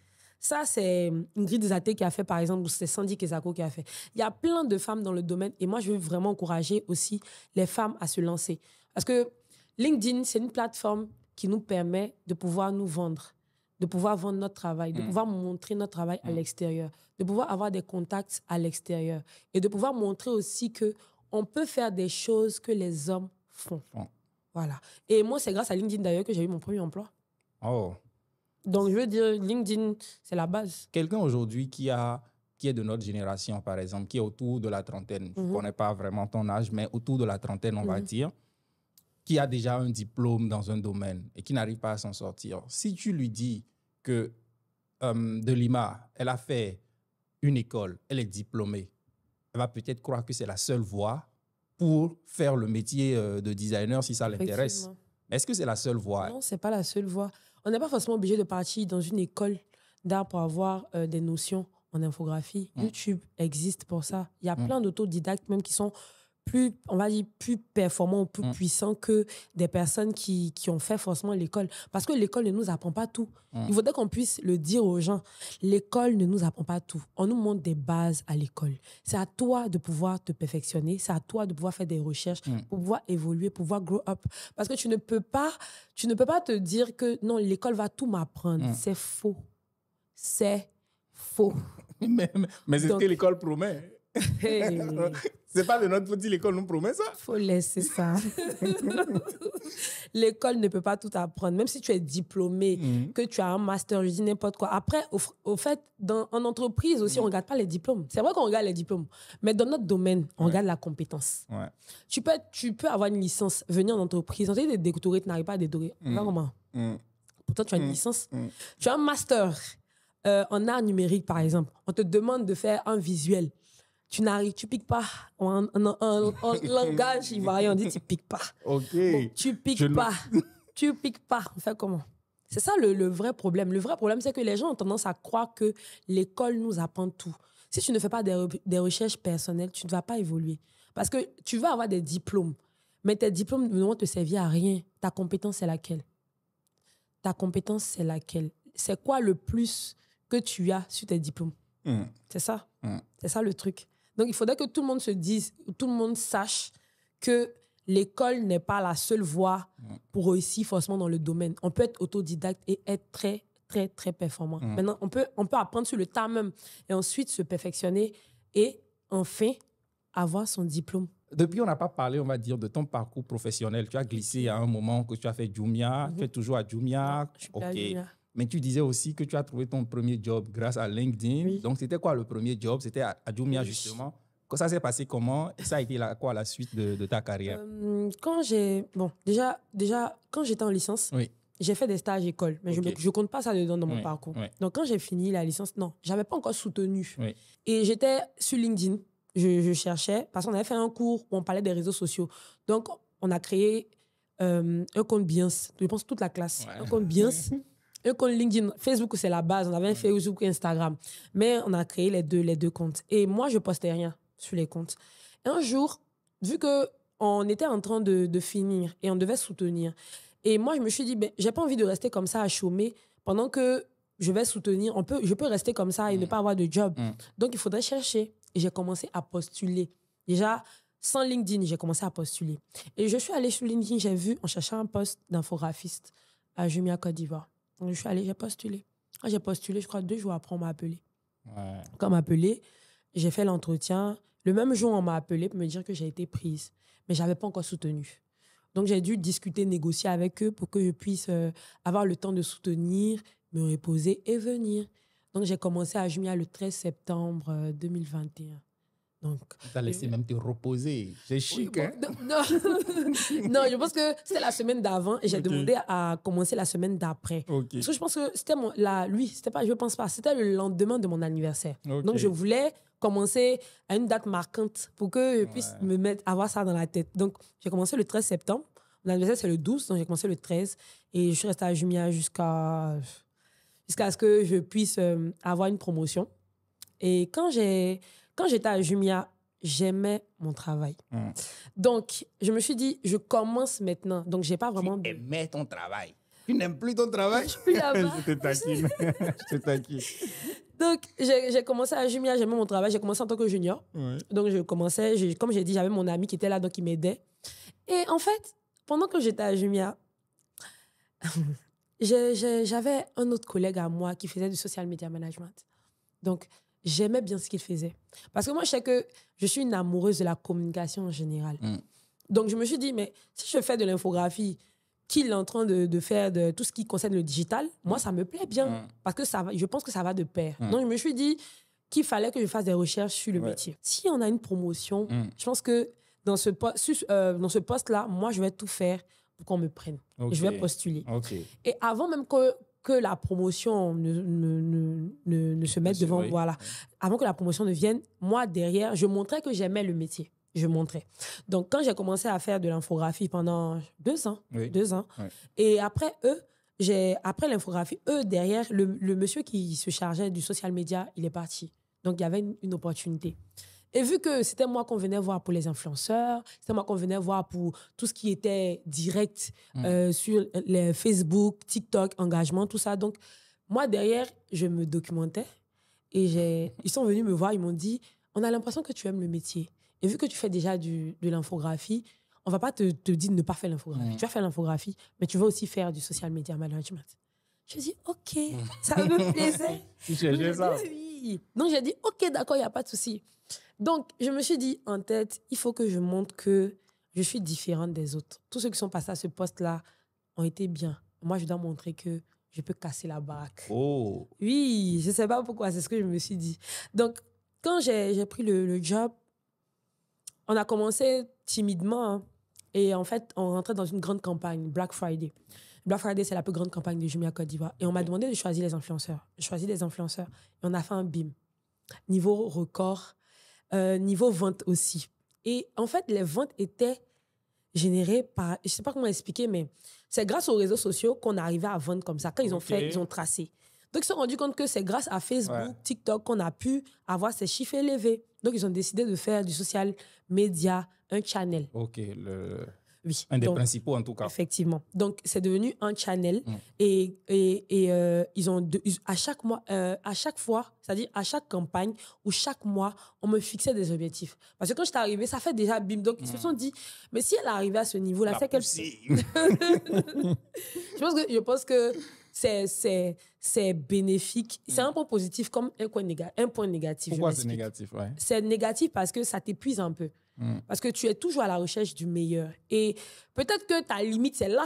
Speaker 2: Ça, c'est Ingrid Zaté qui a fait, par exemple, ou c'est Sandy Kezako qui a fait. » Il y a plein de femmes dans le domaine et moi, je veux vraiment encourager aussi les femmes à se lancer. Parce que LinkedIn, c'est une plateforme qui nous permet de pouvoir nous vendre, de pouvoir vendre notre travail, de pouvoir montrer notre travail à l'extérieur, de pouvoir avoir des contacts à l'extérieur et de pouvoir montrer aussi qu'on peut faire des choses que les hommes font. Voilà. Et moi, c'est grâce à LinkedIn d'ailleurs que j'ai eu mon premier emploi.
Speaker 1: Oh.
Speaker 2: Donc, je veux dire, LinkedIn, c'est la base.
Speaker 1: Quelqu'un aujourd'hui qui est de notre génération, par exemple, qui est autour de la trentaine, je ne connais pas vraiment ton âge, mais autour de la trentaine, on va dire, qui a déjà un diplôme dans un domaine et qui n'arrive pas à s'en sortir. Si tu lui dis que Delima, elle a fait une école, elle est diplômée, elle va peut-être croire que c'est la seule voie pour faire le métier de designer si ça l'intéresse. Est-ce que c'est la seule voie?
Speaker 2: Non, ce n'est pas la seule voie. On n'est pas forcément obligé de partir dans une école d'art pour avoir des notions en infographie. YouTube existe pour ça. Il y a plein d'autodidactes même qui sont plus, on va dire, plus performants, plus puissants que des personnes qui ont fait forcément l'école. Parce que l'école ne nous apprend pas tout. Il faudrait qu'on puisse le dire aux gens. L'école ne nous apprend pas tout. On nous montre des bases à l'école. C'est à toi de pouvoir te perfectionner. C'est à toi de pouvoir faire des recherches, pour pouvoir évoluer, pour pouvoir grow up. Parce que tu ne peux pas te dire que non, l'école va tout m'apprendre. C'est faux. C'est faux.
Speaker 1: Mais c'est ce que l'école promet.
Speaker 2: Hey.
Speaker 1: C'est pas de notre faute si l'école nous promet ça.
Speaker 2: Faut laisser ça. L'école ne peut pas tout apprendre. Même si tu es diplômé, que tu as un master, je dis n'importe quoi. Après, au fait, en entreprise aussi, on ne regarde pas les diplômes. C'est vrai qu'on regarde les diplômes. Mais dans notre domaine, on regarde la compétence. Tu peux avoir une licence, venir en entreprise, on te dit de détourer, tu n'arrives pas à détourer. Comment? Pourtant, tu as une licence. Tu as un master en art numérique, par exemple. On te demande de faire un visuel. Tu piques pas. En langage ivoirien, on dit tu piques pas.
Speaker 1: Ok.
Speaker 2: Bon, tu piques pas. Tu piques pas. On fait comment? C'est ça le vrai problème. Le vrai problème, c'est que les gens ont tendance à croire que l'école nous apprend tout. Si tu ne fais pas des recherches personnelles, tu ne vas pas évoluer. Parce que tu vas avoir des diplômes, mais tes diplômes ne vont te servir à rien. Ta compétence, c'est laquelle? Ta compétence, c'est laquelle? C'est quoi le plus que tu as sur tes diplômes? C'est ça. C'est ça le truc. Donc, il faudrait que tout le monde se dise, tout le monde sache que l'école n'est pas la seule voie pour réussir forcément dans le domaine. On peut être autodidacte et être très, très, très performant. Maintenant, on peut apprendre sur le tas même et ensuite se perfectionner et enfin avoir son diplôme.
Speaker 1: Depuis, on n'a pas parlé, on va dire, de ton parcours professionnel. Tu as glissé à un moment que tu as fait Jumia. Tu es toujours à Jumia.
Speaker 2: Non, je suis plus à Jumia.
Speaker 1: Mais tu disais aussi que tu as trouvé ton premier job grâce à LinkedIn.
Speaker 2: Oui.
Speaker 1: Donc, c'était quoi le premier job? C'était à Jumia, justement. Ça s'est passé comment? Et ça a été quoi la suite de ta carrière?
Speaker 2: Déjà, quand j'étais en licence, j'ai fait des stages école. Mais je ne compte pas ça dedans dans mon parcours. Donc, quand j'ai fini la licence, non, je n'avais pas encore soutenu. Et j'étais sur LinkedIn. Je cherchais, parce qu'on avait fait un cours où on parlait des réseaux sociaux. Donc, on a créé un compte Behance. Je pense toute la classe. Un compte Behance. un compte LinkedIn. Facebook, c'est la base. On avait un Facebook et Instagram. Mais on a créé les deux comptes. Et moi, je postais rien sur les comptes. Et un jour, vu qu'on était en train de finir et on devait soutenir, et moi, je me suis dit, ben, j'ai pas envie de rester comme ça à chômer pendant que je vais soutenir. Je peux rester comme ça et ne pas avoir de job. Donc, il faudrait chercher. Et j'ai commencé à postuler. Déjà, sans LinkedIn, j'ai commencé à postuler. Et je suis allée sur LinkedIn, j'ai vu, en cherchant un poste d'infographiste à Jumia, Côte d'Ivoire. Donc, je suis allée, j'ai postulé. Quand j'ai postulé, je crois 2 jours après, on m'a appelé. Ouais. Quand on m'a appelé, j'ai fait l'entretien. Le même jour, on m'a appelé pour me dire que j'ai été prise. Mais je n'avais pas encore soutenu. Donc, j'ai dû discuter, négocier avec eux pour que je puisse avoir le temps de soutenir, me reposer et venir. Donc, j'ai commencé à Jumia le 13 septembre 2021. Donc,
Speaker 1: tu as laissé même te reposer. C'est chic,
Speaker 2: oui,
Speaker 1: hein?
Speaker 2: Non, non, je pense que c'était la semaine d'avant et j'ai demandé à commencer la semaine d'après. Parce que je pense que c'était c'était pas, je pense pas, c'était le lendemain de mon anniversaire. Donc, je voulais commencer à une date marquante pour que je puisse avoir ça dans la tête. Donc, j'ai commencé le 13 septembre. Mon anniversaire, c'est le 12, donc j'ai commencé le 13 et je suis restée à Jumia jusqu'à ce que je puisse avoir une promotion. Et quand j'étais à Jumia, j'aimais mon travail. Donc, je me suis dit, je commence maintenant. Donc, j'ai pas vraiment...
Speaker 1: Tu aimais ton travail. Tu n'aimes plus ton travail?
Speaker 2: Je suis plus là-bas.
Speaker 1: Je te taquine. Je te taquine.
Speaker 2: Donc, j'ai commencé à Jumia, j'aimais mon travail. J'ai commencé en tant que junior. Ouais. Donc, je commençais, comme j'ai dit, j'avais mon ami qui était là, donc il m'aidait. Et en fait, pendant que j'étais à Jumia, j'avais un autre collègue à moi qui faisait du social media management. Donc, j'aimais bien ce qu'il faisait. Parce que moi, je sais que je suis une amoureuse de la communication en général. Donc, je me suis dit, mais si je fais de l'infographie, qu'il est en train de faire de tout ce qui concerne le digital, moi, ça me plaît bien. Parce que je pense que ça va de pair. Donc, je me suis dit qu'il fallait que je fasse des recherches sur le métier. Si on a une promotion, je pense que dans ce poste-là, moi, je vais tout faire pour qu'on me prenne. Et je vais postuler. Et avant même que la promotion ne se mette devant, voilà. Avant que la promotion ne vienne, moi, derrière, je montrais que j'aimais le métier. Je montrais. Donc, quand j'ai commencé à faire de l'infographie pendant 2 ans, et après après l'infographie, derrière, le monsieur qui se chargeait du social media, il est parti. Donc, il y avait une opportunité. Et vu que c'était moi qu'on venait voir pour les influenceurs, c'était moi qu'on venait voir pour tout ce qui était direct sur les Facebook, TikTok, engagement, tout ça. Donc, moi, derrière, je me documentais et ils sont venus me voir, ils m'ont dit, on a l'impression que tu aimes le métier. Et vu que tu fais déjà de l'infographie, on ne va pas te dire de ne pas faire l'infographie. Tu vas faire l'infographie, mais tu vas aussi faire du social media management. Je dis, OK, ça me plaisait.
Speaker 1: Tu cherchais ça?
Speaker 2: Oui. Donc, j'ai dit, OK, d'accord, il n'y a pas de souci. Donc, je me suis dit en tête, il faut que je montre que je suis différente des autres. Tous ceux qui sont passés à ce poste-là ont été bien. Moi, je dois montrer que je peux casser la baraque.
Speaker 1: Oh.
Speaker 2: Oui, je ne sais pas pourquoi, c'est ce que je me suis dit. Donc, quand j'ai pris le job, on a commencé timidement. Hein, et en fait, on rentrait dans une grande campagne, Black Friday. Black Friday, c'est la plus grande campagne de Jumia Côte d'Ivoire. Et on m'a demandé de choisir les influenceurs. J'ai choisi les influenceurs. Et on a fait un BIM. Niveau record. Niveau vente aussi. Et en fait, les ventes étaient générées par... Je ne sais pas comment expliquer, mais c'est grâce aux réseaux sociaux qu'on arrivait à vendre comme ça. Quand ils ont tracé. Donc, ils se sont rendus compte que c'est grâce à Facebook, TikTok qu'on a pu avoir ces chiffres élevés. Donc, ils ont décidé de faire du social media, un channel.
Speaker 1: OK.
Speaker 2: Oui.
Speaker 1: Un des principaux, en tout cas.
Speaker 2: Effectivement. Donc, c'est devenu un channel. Et ils ont à chaque mois, à chaque fois, c'est-à-dire à chaque campagne ou chaque mois, on me fixait des objectifs. Parce que quand j'étais arrivée, ça fait déjà bim. Donc, ils se sont dit, mais si elle est arrivée à ce niveau-là, c'est qu'elle... Je pense que c'est bénéfique. C'est un point positif comme un point négatif.
Speaker 1: Pourquoi c'est négatif?
Speaker 2: C'est négatif parce que ça t'épuise un peu. Parce que tu es toujours à la recherche du meilleur. Et peut-être que ta limite, c'est là,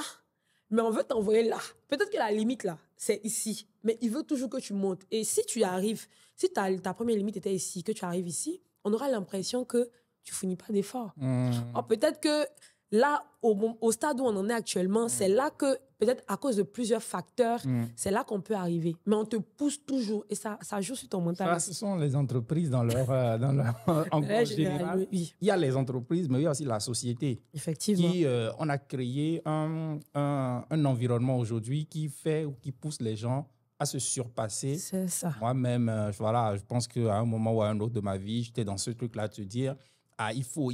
Speaker 2: mais on veut t'envoyer là. Peut-être que la limite, là, c'est ici. Mais il veut toujours que tu montes. Et si tu arrives, si ta première limite était ici, que tu arrives ici, on aura l'impression que tu ne fournis pas d'efforts. Or, peut-être que là, au stade où on en est actuellement, c'est là que, peut-être à cause de plusieurs facteurs, c'est là qu'on peut arriver. Mais on te pousse toujours et ça joue sur ton mental.
Speaker 1: Ce sont les entreprises dans leur en général. Oui. Il y a les entreprises, mais il y a aussi la société.
Speaker 2: Effectivement.
Speaker 1: On a créé un environnement aujourd'hui qui fait ou qui pousse les gens à se surpasser.
Speaker 2: C'est ça.
Speaker 1: Moi-même, voilà, je pense qu'à un moment ou à un autre de ma vie, j'étais dans ce truc-là de se dire, il faut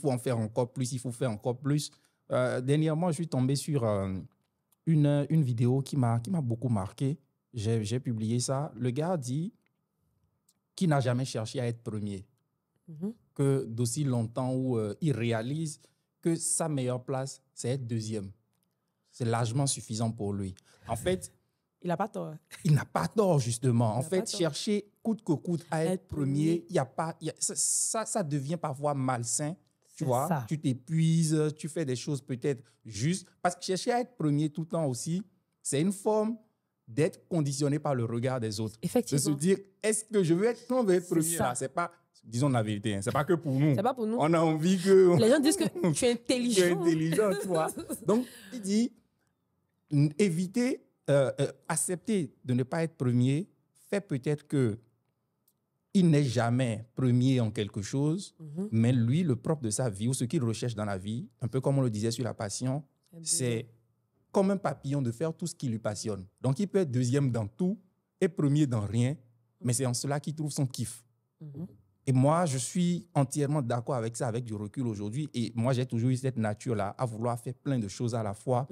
Speaker 1: en faire encore plus, il faut faire encore plus. Dernièrement, je suis tombé sur une vidéo qui m'a beaucoup marqué. J'ai publié ça. Le gars dit qu'il n'a jamais cherché à être premier. Que d'aussi longtemps où il réalise que sa meilleure place, c'est être deuxième. C'est largement suffisant pour lui. En fait,
Speaker 2: il n'a pas tort.
Speaker 1: Il n'a pas tort, justement. En fait, chercher coûte que coûte à être premier, ça devient parfois malsain. Tu vois, ça. Tu t'épuises, tu fais des choses peut-être justes. Parce que chercher à être premier tout le temps aussi, c'est une forme d'être conditionné par le regard des autres.
Speaker 2: Effectivement.
Speaker 1: De se dire, est-ce que je veux être premier là? C'est pas, disons la vérité, hein, c'est pas que pour nous.
Speaker 2: C'est pas pour nous.
Speaker 1: On a envie que...
Speaker 2: Les gens disent que tu es intelligent.
Speaker 1: Tu es intelligent, tu vois. Donc, il dit, éviter... accepter de ne pas être premier fait peut-être qu'il n'est jamais premier en quelque chose, mais lui, le propre de sa vie ou ce qu'il recherche dans la vie, un peu comme on le disait sur la passion, c'est comme un papillon de faire tout ce qui lui passionne. Donc, il peut être deuxième dans tout et premier dans rien, mais c'est en cela qu'il trouve son kiff. Et moi, je suis entièrement d'accord avec ça, avec du recul aujourd'hui. Et moi, j'ai toujours eu cette nature-là à vouloir faire plein de choses à la fois.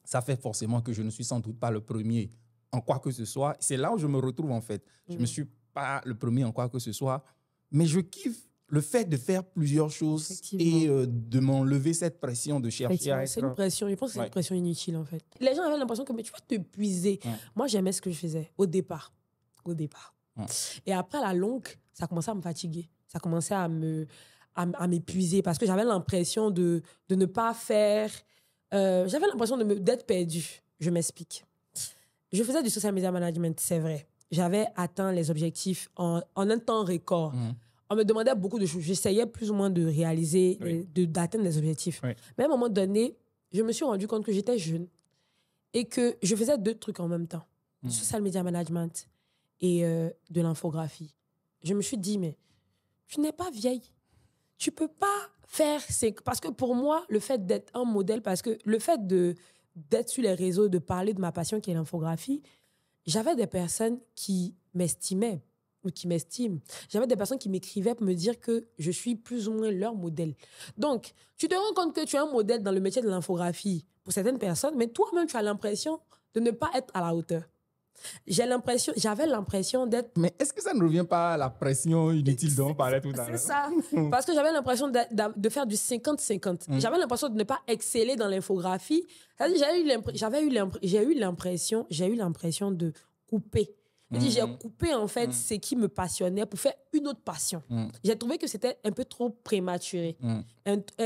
Speaker 1: Ça fait forcément que je ne suis sans doute pas le premier en quoi que ce soit. C'est là où je me retrouve, en fait. Je ne suis pas le premier en quoi que ce soit, mais je kiffe le fait de faire plusieurs choses et de m'enlever cette pression de chercher à être...
Speaker 2: C'est une pression, je pense que c'est une pression inutile, en fait. Les gens avaient l'impression que tu vas t'épuiser. Moi, j'aimais ce que je faisais au départ. Et après, à la longue, ça commençait à me fatiguer. Ça commençait à m'épuiser parce que j'avais l'impression de ne pas faire... j'avais l'impression d'être perdue. Je m'explique. Je faisais du social media management, c'est vrai. J'avais atteint les objectifs en un temps record. On me demandait beaucoup de choses. J'essayais plus ou moins de réaliser, d'atteindre les objectifs. Mais à un moment donné, je me suis rendu compte que j'étais jeune et que je faisais 2 trucs en même temps. Du social media management et de l'infographie. Je me suis dit, mais tu n'es pas vieille. Tu peux pas faire... Parce que pour moi, le fait d'être un modèle, parce que le fait d'être sur les réseaux, de parler de ma passion qui est l'infographie, j'avais des personnes qui m'estimaient ou qui m'estiment. J'avais des personnes qui m'écrivaient pour me dire que je suis plus ou moins leur modèle. Donc, tu te rends compte que tu es un modèle dans le métier de l'infographie pour certaines personnes, mais toi-même, tu as l'impression de ne pas être à la hauteur. J'avais l'impression d'être...
Speaker 1: Mais est-ce que ça ne revient pas à la pression inutile dont on parlait tout à l'heure?
Speaker 2: C'est ça. Parce que j'avais l'impression de faire du 50-50. J'avais l'impression de ne pas exceller dans l'infographie. J'ai eu l'impression de couper. J'ai coupé, en fait, ce qui me passionnait pour faire une autre passion. J'ai trouvé que c'était un peu trop prématuré.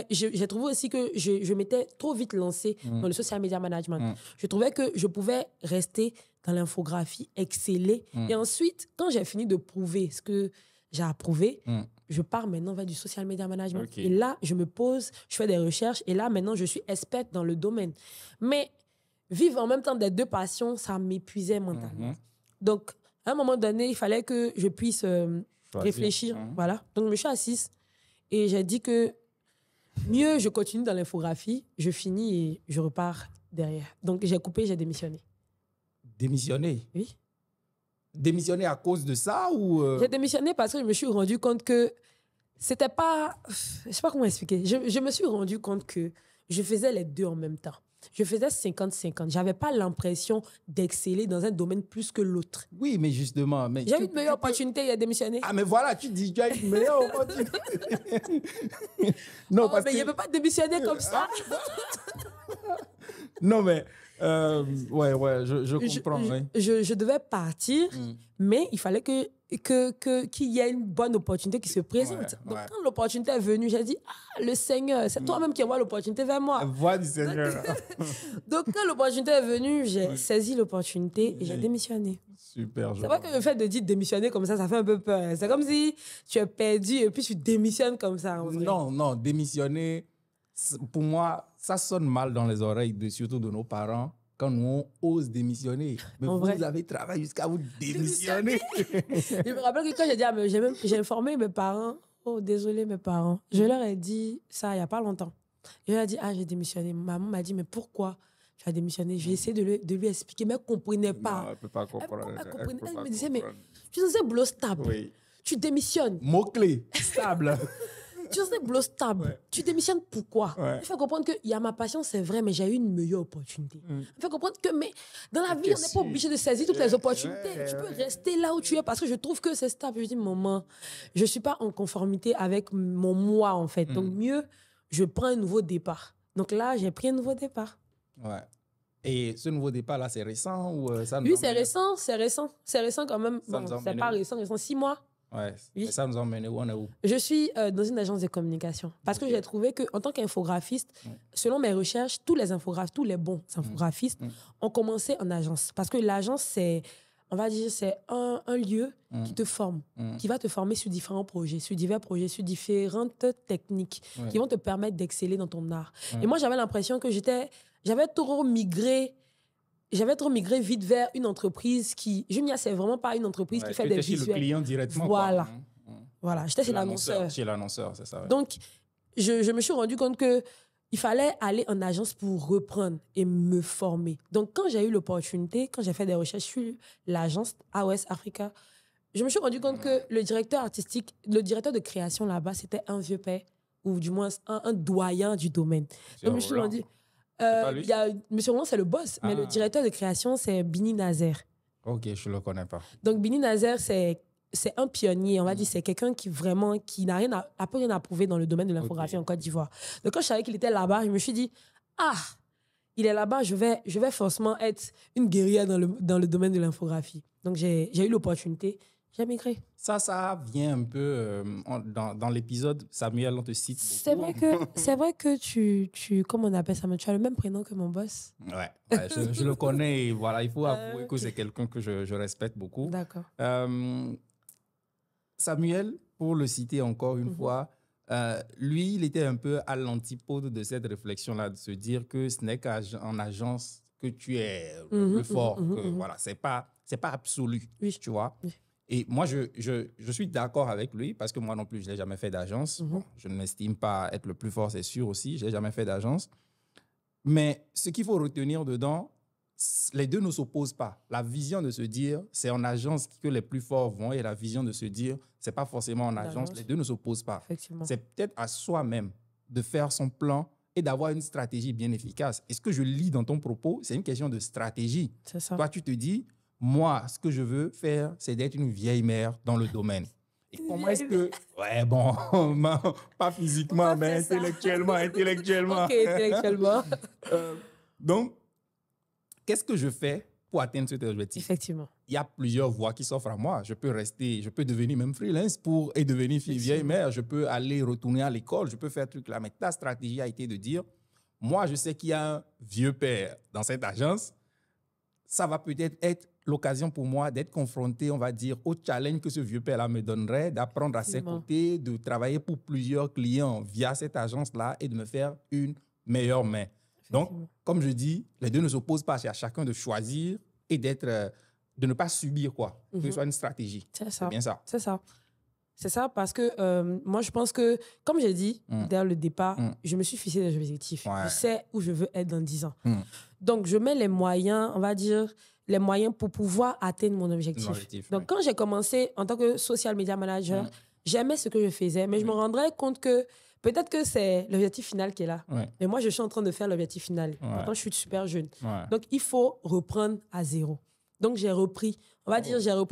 Speaker 2: J'ai trouvé aussi que je m'étais trop vite lancée dans le social media management. Je trouvais que je pouvais rester dans l'infographie, exceller. Et ensuite, quand j'ai fini de prouver ce que j'ai approuvé, je pars maintenant vers du social media management. Okay. Et là, je me pose, je fais des recherches. Et là, maintenant, je suis experte dans le domaine. Mais vivre en même temps des 2 passions, ça m'épuisait mentalement. Donc, à un moment donné, il fallait que je puisse réfléchir. Voilà. Donc, je me suis assise et j'ai dit que mieux je continue dans l'infographie, je finis et je repars derrière. Donc, j'ai coupé, j'ai démissionné.
Speaker 1: Démissionné?
Speaker 2: Oui.
Speaker 1: Démissionné à cause de ça ou
Speaker 2: J'ai démissionné parce que je me suis rendu compte que c'était pas... Je sais pas comment expliquer. Je me suis rendu compte que je faisais les 2 en même temps. Je faisais 50-50. J'avais pas l'impression d'exceller dans un domaine plus que l'autre.
Speaker 1: Oui, mais justement...
Speaker 2: J'ai eu une meilleure opportunité, il a démissionné.
Speaker 1: Ah, mais voilà, tu dis tu as une meilleure opportunité.
Speaker 2: Non, parce mais il ne peut pas démissionner comme ça.
Speaker 1: Non, mais... je comprends.
Speaker 2: Je devais partir, mais il fallait qu'il y ait une bonne opportunité qui se présente. Donc, quand l'opportunité est venue, j'ai dit, le Seigneur, c'est toi-même qui envoie l'opportunité vers moi.
Speaker 1: Voix du Seigneur.
Speaker 2: Donc, quand l'opportunité est venue, j'ai saisi l'opportunité et j'ai démissionné.
Speaker 1: Super.
Speaker 2: C'est vrai que le fait de dire démissionner comme ça fait un peu peur. C'est comme si tu es perdu et puis tu démissionnes comme ça.
Speaker 1: Non, démissionner... pour moi, ça sonne mal dans les oreilles, surtout de nos parents, quand nous, on ose démissionner. Mais vous avez travaillé jusqu'à vous démissionner.
Speaker 2: Je me rappelle que quand j'ai dit, j'ai informé mes parents, oh, désolé mes parents, je leur ai dit ça il n'y a pas longtemps. Je leur ai dit, j'ai démissionné. Maman m'a dit, mais pourquoi tu as démissionné? J'ai essayé de lui expliquer, mais elle ne comprenait pas.
Speaker 1: Non, elle ne peut pas comprendre.
Speaker 2: Elle me disait, mais tu es censé boulot stable. Oui. Tu démissionnes.
Speaker 1: Mot-clé, stable.
Speaker 2: Tu es censé boulot stable. Ouais. Tu démissionnes pourquoi? Il faut comprendre qu'il y a ma passion, c'est vrai, mais j'ai eu une meilleure opportunité. Il faut comprendre que mais dans la vie, on n'est pas obligé de saisir toutes les opportunités. Tu peux rester là où tu es parce que je trouve que c'est stable. Je dis, maman, je ne suis pas en conformité avec mon moi, en fait. Donc, mieux, je prends un nouveau départ. Donc là, j'ai pris un nouveau départ.
Speaker 1: Ouais. Et ce nouveau départ-là, c'est récent ou ça
Speaker 2: Oui, c'est récent. C'est récent quand même. Bon, c'est pas récent, 6 mois.
Speaker 1: Ouais. Oui. Et ça nous emmène où? On est où?
Speaker 2: Je suis dans une agence de communication. Parce que j'ai trouvé qu'en tant qu'infographiste, selon mes recherches, tous les bons infographistes ont commencé en agence. Parce que l'agence, c'est, on va dire, c'est un lieu qui te forme, qui va te former sur différents projets, sur divers projets, sur différentes techniques qui vont te permettre d'exceller dans ton art. Et moi, j'avais l'impression que j'avais trop migré vite vers une entreprise qui... Jumia, c'est vraiment pas une entreprise qui fait des visuels.
Speaker 1: Chez le client directement.
Speaker 2: Voilà. Voilà, j'étais chez l'annonceur.
Speaker 1: Chez l'annonceur, c'est ça. Ouais.
Speaker 2: Donc, je me suis rendu compte qu'il fallait aller en agence pour reprendre et me former. Donc, quand j'ai eu l'opportunité, quand j'ai fait des recherches sur l'agence AOS Africa, je me suis rendu compte que le directeur artistique, le directeur de création là-bas, c'était un vieux père, ou du moins un doyen du domaine. Donc, je me suis rendu... Monsieur Roland, c'est le boss, mais le directeur de création, c'est Bini Nazer.
Speaker 1: Ok, je ne le connais pas.
Speaker 2: Donc, Bini Nazer, c'est un pionnier, on va dire, c'est quelqu'un qui n'a rien à prouver dans le domaine de l'infographie en Côte d'Ivoire. Donc, quand je savais qu'il était là-bas, je me suis dit, il est là-bas, je vais forcément être une guerrière dans le domaine de l'infographie. Donc, j'ai eu l'opportunité. J'ai migré.
Speaker 1: Ça vient un peu dans l'épisode, Samuel, on te cite beaucoup.
Speaker 2: C'est vrai que tu comment on appelle ça, mais tu as le même prénom que mon boss.
Speaker 1: Ouais, je le connais. Et voilà, il faut avouer que c'est quelqu'un que je respecte beaucoup.
Speaker 2: D'accord.
Speaker 1: Samuel, pour le citer encore une fois, lui, il était un peu à l'antipode de cette réflexion-là, de se dire que ce n'est qu'en agence que tu es le plus fort. Voilà, c'est pas absolu, tu vois. Oui. Et moi, je suis d'accord avec lui parce que moi non plus, je n'ai jamais fait d'agence. Bon, je ne m'estime pas être le plus fort, c'est sûr aussi. Je n'ai jamais fait d'agence. Mais ce qu'il faut retenir dedans, les deux ne s'opposent pas. La vision de se dire, c'est en agence que les plus forts vont, et la vision de se dire, ce n'est pas forcément en agence. Les deux ne s'opposent pas. C'est peut-être à soi-même de faire son plan et d'avoir une stratégie bien efficace. Et ce que je lis dans ton propos, c'est une question de stratégie.
Speaker 2: C'est ça.
Speaker 1: Toi, tu te dis, moi, ce que je veux faire, c'est d'être une vieille mère dans le domaine. Et comment est-ce que... Ouais, bon, pas physiquement, mais intellectuellement.
Speaker 2: Ok, intellectuellement.
Speaker 1: Donc, qu'est-ce que je fais pour atteindre cet objectif?
Speaker 2: Effectivement.
Speaker 1: Il y a plusieurs voies qui s'offrent à moi. Je peux devenir même freelance et devenir vieille mère. Je peux aller retourner à l'école. Je peux faire truc là. Mais ta stratégie a été de dire, moi, je sais qu'il y a un vieux père dans cette agence. Ça va peut-être être l'occasion pour moi d'être confronté, on va dire, au challenge que ce vieux père-là me donnerait, d'apprendre à ses côtés, de travailler pour plusieurs clients via cette agence-là et de me faire une meilleure main. Donc, comme je dis, les deux ne s'opposent pas. C'est à chacun de choisir et de ne pas subir, quoi. Que ce soit une stratégie.
Speaker 2: C'est
Speaker 1: bien ça.
Speaker 2: C'est ça. C'est ça parce que moi, je pense que, comme j'ai dit dès le départ, je me suis fixé des objectifs. Ouais. Je sais où je veux être dans 10 ans. Donc, je mets les moyens, on va dire, pour pouvoir atteindre mon objectif. Donc, quand j'ai commencé en tant que social media manager, j'aimais ce que je faisais, mais je me rendrais compte que peut-être que c'est l'objectif final qui est là. Ouais. Mais moi, je suis en train de faire l'objectif final. Pourtant, je suis super jeune. Ouais. Donc, il faut reprendre à zéro. Donc, j'ai repris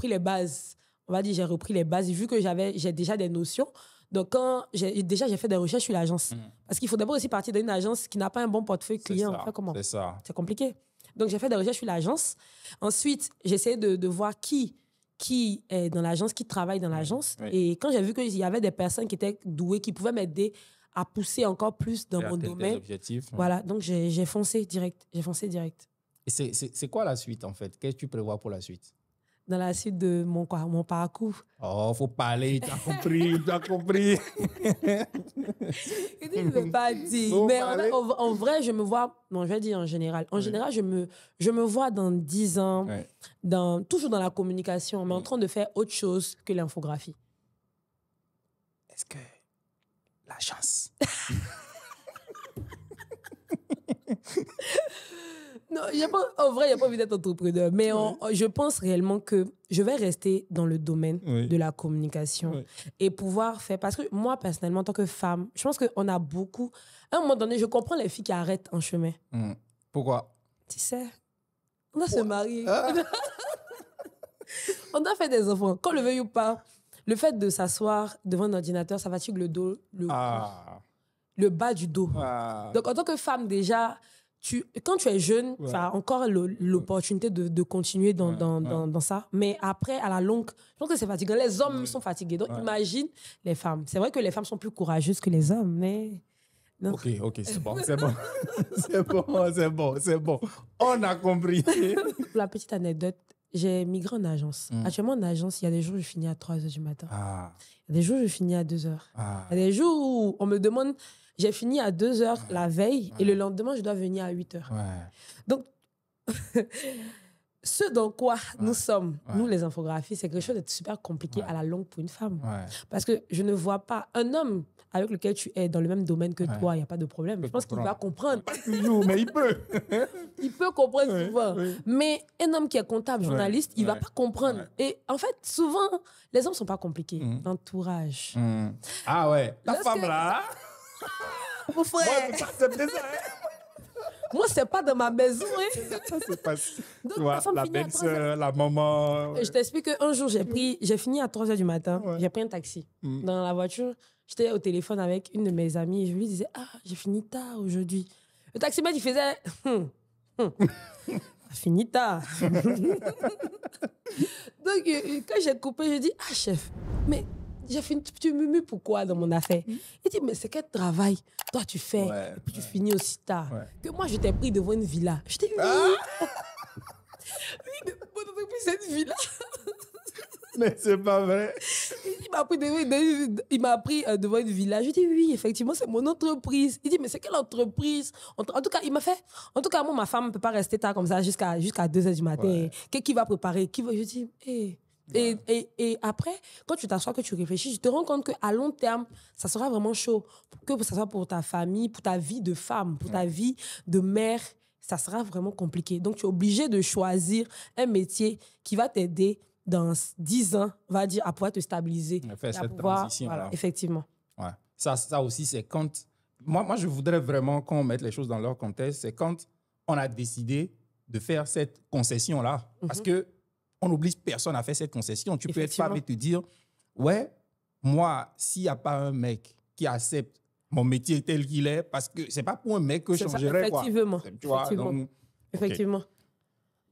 Speaker 2: les bases. Vu que j'ai déjà des notions. Donc, j'ai fait des recherches sur l'agence. Parce qu'il faut d'abord aussi partir d'une agence qui n'a pas un bon portefeuille client.
Speaker 1: Enfin, comment? C'est ça.
Speaker 2: C'est compliqué. Donc, j'ai fait des recherches sur l'agence. Ensuite, j'ai essayé de voir qui est dans l'agence, qui travaille dans l'agence. Oui. Et quand j'ai vu qu'il y avait des personnes qui étaient douées, qui pouvaient m'aider à pousser encore plus dans mon domaine. Voilà, donc j'ai foncé direct. Et c'est
Speaker 1: quoi la suite, en fait? Qu'est-ce que tu prévois pour la suite?
Speaker 2: dans la suite de mon parcours.
Speaker 1: Oh, faut parler, tu as compris, tu as compris.
Speaker 2: Je ne veux pas dire. Mais en vrai, je me vois... Non, je vais dire en général. En général, je me vois dans 10 ans, toujours dans la communication, mais en train de faire autre chose que l'infographie.
Speaker 1: Est-ce que la chance...
Speaker 2: Non, en vrai, il n'y a pas envie d'être entrepreneur. Mais je pense réellement que je vais rester dans le domaine de la communication et pouvoir faire... Parce que moi, personnellement, en tant que femme, je pense qu'on a beaucoup... À un moment donné, je comprends les filles qui arrêtent en chemin.
Speaker 1: Pourquoi?
Speaker 2: Tu sais, on doit se marier. On doit faire des enfants. Qu'on le veuille ou pas, le fait de s'asseoir devant un ordinateur, ça fatigue le dos, le bas du dos. Donc, en tant que femme, déjà... Quand tu es jeune, tu as encore l'opportunité de continuer dans ça. Mais après, à la longue, je pense que c'est fatigant. Les hommes sont fatigués. Donc, imagine les femmes. C'est vrai que les femmes sont plus courageuses que les hommes, mais... Non.
Speaker 1: Ok, c'est bon. C'est bon. On a compris.
Speaker 2: Pour la petite anecdote, j'ai migré en agence. Actuellement, en agence, il y a des jours où je finis à 3h du matin. Il y a des jours où je finis à 2h. Il y a des jours où on me demande... J'ai fini à 2h la veille et le lendemain, je dois venir à 8h. Donc, ce dans quoi nous sommes, nous les infographistes, c'est quelque chose de super compliqué à la longue pour une femme. Parce que je ne vois pas un homme avec lequel tu es dans le même domaine que toi, il n'y a pas de problème. Je pense qu'il va comprendre.
Speaker 1: Pas toujours, mais il peut.
Speaker 2: Il peut comprendre souvent. Mais un homme qui est comptable, journaliste, il ne va pas comprendre. Et en fait, souvent, les hommes ne sont pas compliqués. L'entourage.
Speaker 1: Ah ouais, ta femme là...
Speaker 2: Mon frère. Moi, c'est pas dans ma maison.
Speaker 1: Ça, c'est pas...
Speaker 2: Donc,
Speaker 1: tu vois, la belle-sœur, la maman...
Speaker 2: Je t'explique qu'un jour, j'ai fini à 3h du matin. J'ai pris un taxi. Dans la voiture, j'étais au téléphone avec une de mes amies et je lui disais, j'ai fini tard aujourd'hui. Le taximètre, il faisait... Fini tard. Donc, quand j'ai coupé, je dis, chef, mais... J'ai fini, tu murmures pourquoi dans mon affaire? Il dit, mais c'est quel travail toi tu fais et puis tu finis aussi tard. Que moi, je t'ai pris devant une villa. Je t'ai dit, oui, mais mon entreprise, c'est une villa.
Speaker 1: Mais c'est pas vrai.
Speaker 2: Il m'a pris devant une villa. Je dis, oui, effectivement, c'est mon entreprise. Il dit, mais c'est quelle entreprise? En tout cas, il m'a fait... En tout cas, moi, ma femme ne peut pas rester tard comme ça jusqu'à 2h du matin. Qui va préparer? Je dis, Et après, quand tu t'assois, que tu réfléchis, tu te rends compte qu'à long terme, ça sera vraiment chaud. Que ça soit pour ta famille, pour ta vie de femme, pour ta vie de mère, ça sera vraiment compliqué. Donc, tu es obligé de choisir un métier qui va t'aider dans 10 ans, on va dire, à pouvoir te stabiliser.
Speaker 1: Faire cette transition.
Speaker 2: Voilà, effectivement.
Speaker 1: Ouais. Ça aussi, c'est quand... Moi, je voudrais vraiment qu'on mette les choses dans leur contexte. C'est quand on a décidé de faire cette concession-là. Parce que on n'oblige personne à faire cette concession. Tu peux être femme et te dire, ouais, moi, s'il n'y a pas un mec qui accepte mon métier tel qu'il est, parce que c'est pas pour un mec que je changerais.
Speaker 2: Effectivement.
Speaker 1: Tu vois,
Speaker 2: effectivement.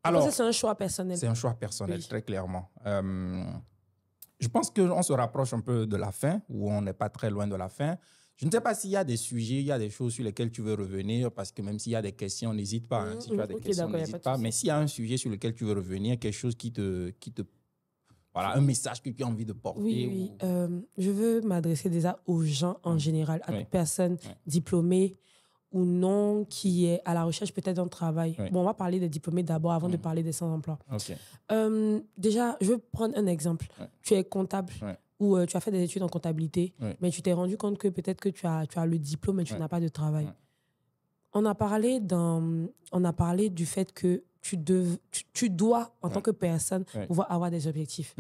Speaker 2: Alors, c'est un choix personnel.
Speaker 1: C'est un choix personnel, très clairement. Je pense qu'on se rapproche un peu de la fin, ou on n'est pas très loin de la fin. Je ne sais pas s'il y a des sujets, il y a des choses sur lesquelles tu veux revenir, parce que même s'il y a des questions, n'hésite pas. Si tu as des questions, n'hésite pas. Mais s'il y a un sujet sur lequel tu veux revenir, quelque chose qui te voilà, un message que tu as envie de porter.
Speaker 2: Oui. Je veux m'adresser déjà aux gens en général, à toute personne diplômée ou non qui est à la recherche peut-être d'un travail. Bon, on va parler des diplômés d'abord avant de parler des sans-emploi. Déjà, je veux prendre un exemple. Tu es comptable. Ou tu as fait des études en comptabilité, mais tu t'es rendu compte que peut-être que tu as le diplôme, mais tu n'as pas de travail. On a parlé du fait que tu dois, en tant que personne, pouvoir avoir des objectifs.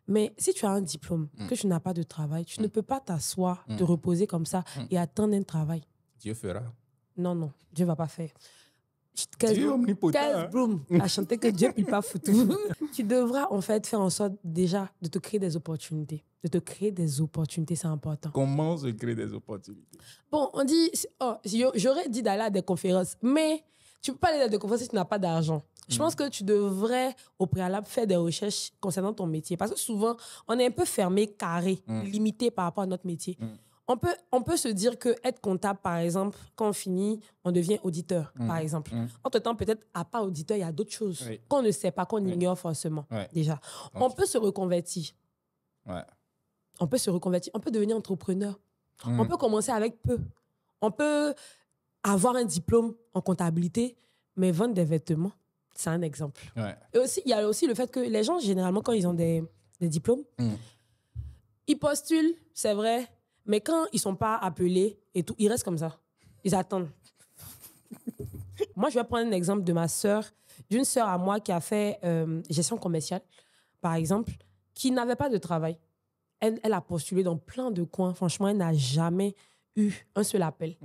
Speaker 2: Mais si tu as un diplôme, que tu n'as pas de travail, tu ne peux pas t'asseoir, te reposer comme ça et attendre un travail.
Speaker 1: Dieu fera.
Speaker 2: Non, Dieu ne va pas faire.
Speaker 1: Dieu omnipotent.
Speaker 2: Broom a chanté que Dieu ne peut pas foutre. Tu devras en fait faire en sorte déjà de te créer des opportunités. De te créer des opportunités, c'est important.
Speaker 1: Comment se créer des opportunités?
Speaker 2: Bon, on dit, j'aurais dit d'aller à des conférences, mais tu ne peux pas aller à des conférences si tu n'as pas d'argent. Je pense que tu devrais, au préalable, faire des recherches concernant ton métier. Parce que souvent, on est un peu fermé, carré, limité par rapport à notre métier. On peut se dire que être comptable, par exemple, quand on finit, on devient auditeur, par exemple. Entre-temps, peut-être, à part auditeur, il y a d'autres choses qu'on ne sait pas, qu'on ignore forcément, déjà. On peut se reconvertir. On peut se reconvertir. On peut devenir entrepreneur. On peut commencer avec peu. On peut avoir un diplôme en comptabilité, mais vendre des vêtements, c'est un exemple. Et aussi, il y a aussi le fait que les gens, généralement, quand ils ont des diplômes, ils postulent, c'est vrai, mais quand ils ne sont pas appelés et tout, ils restent comme ça. Ils attendent. Moi, je vais prendre un exemple de ma sœur, d'une sœur à moi qui a fait gestion commerciale, par exemple, qui n'avait pas de travail. Elle a postulé dans plein de coins. Franchement, elle n'a jamais eu un seul appel.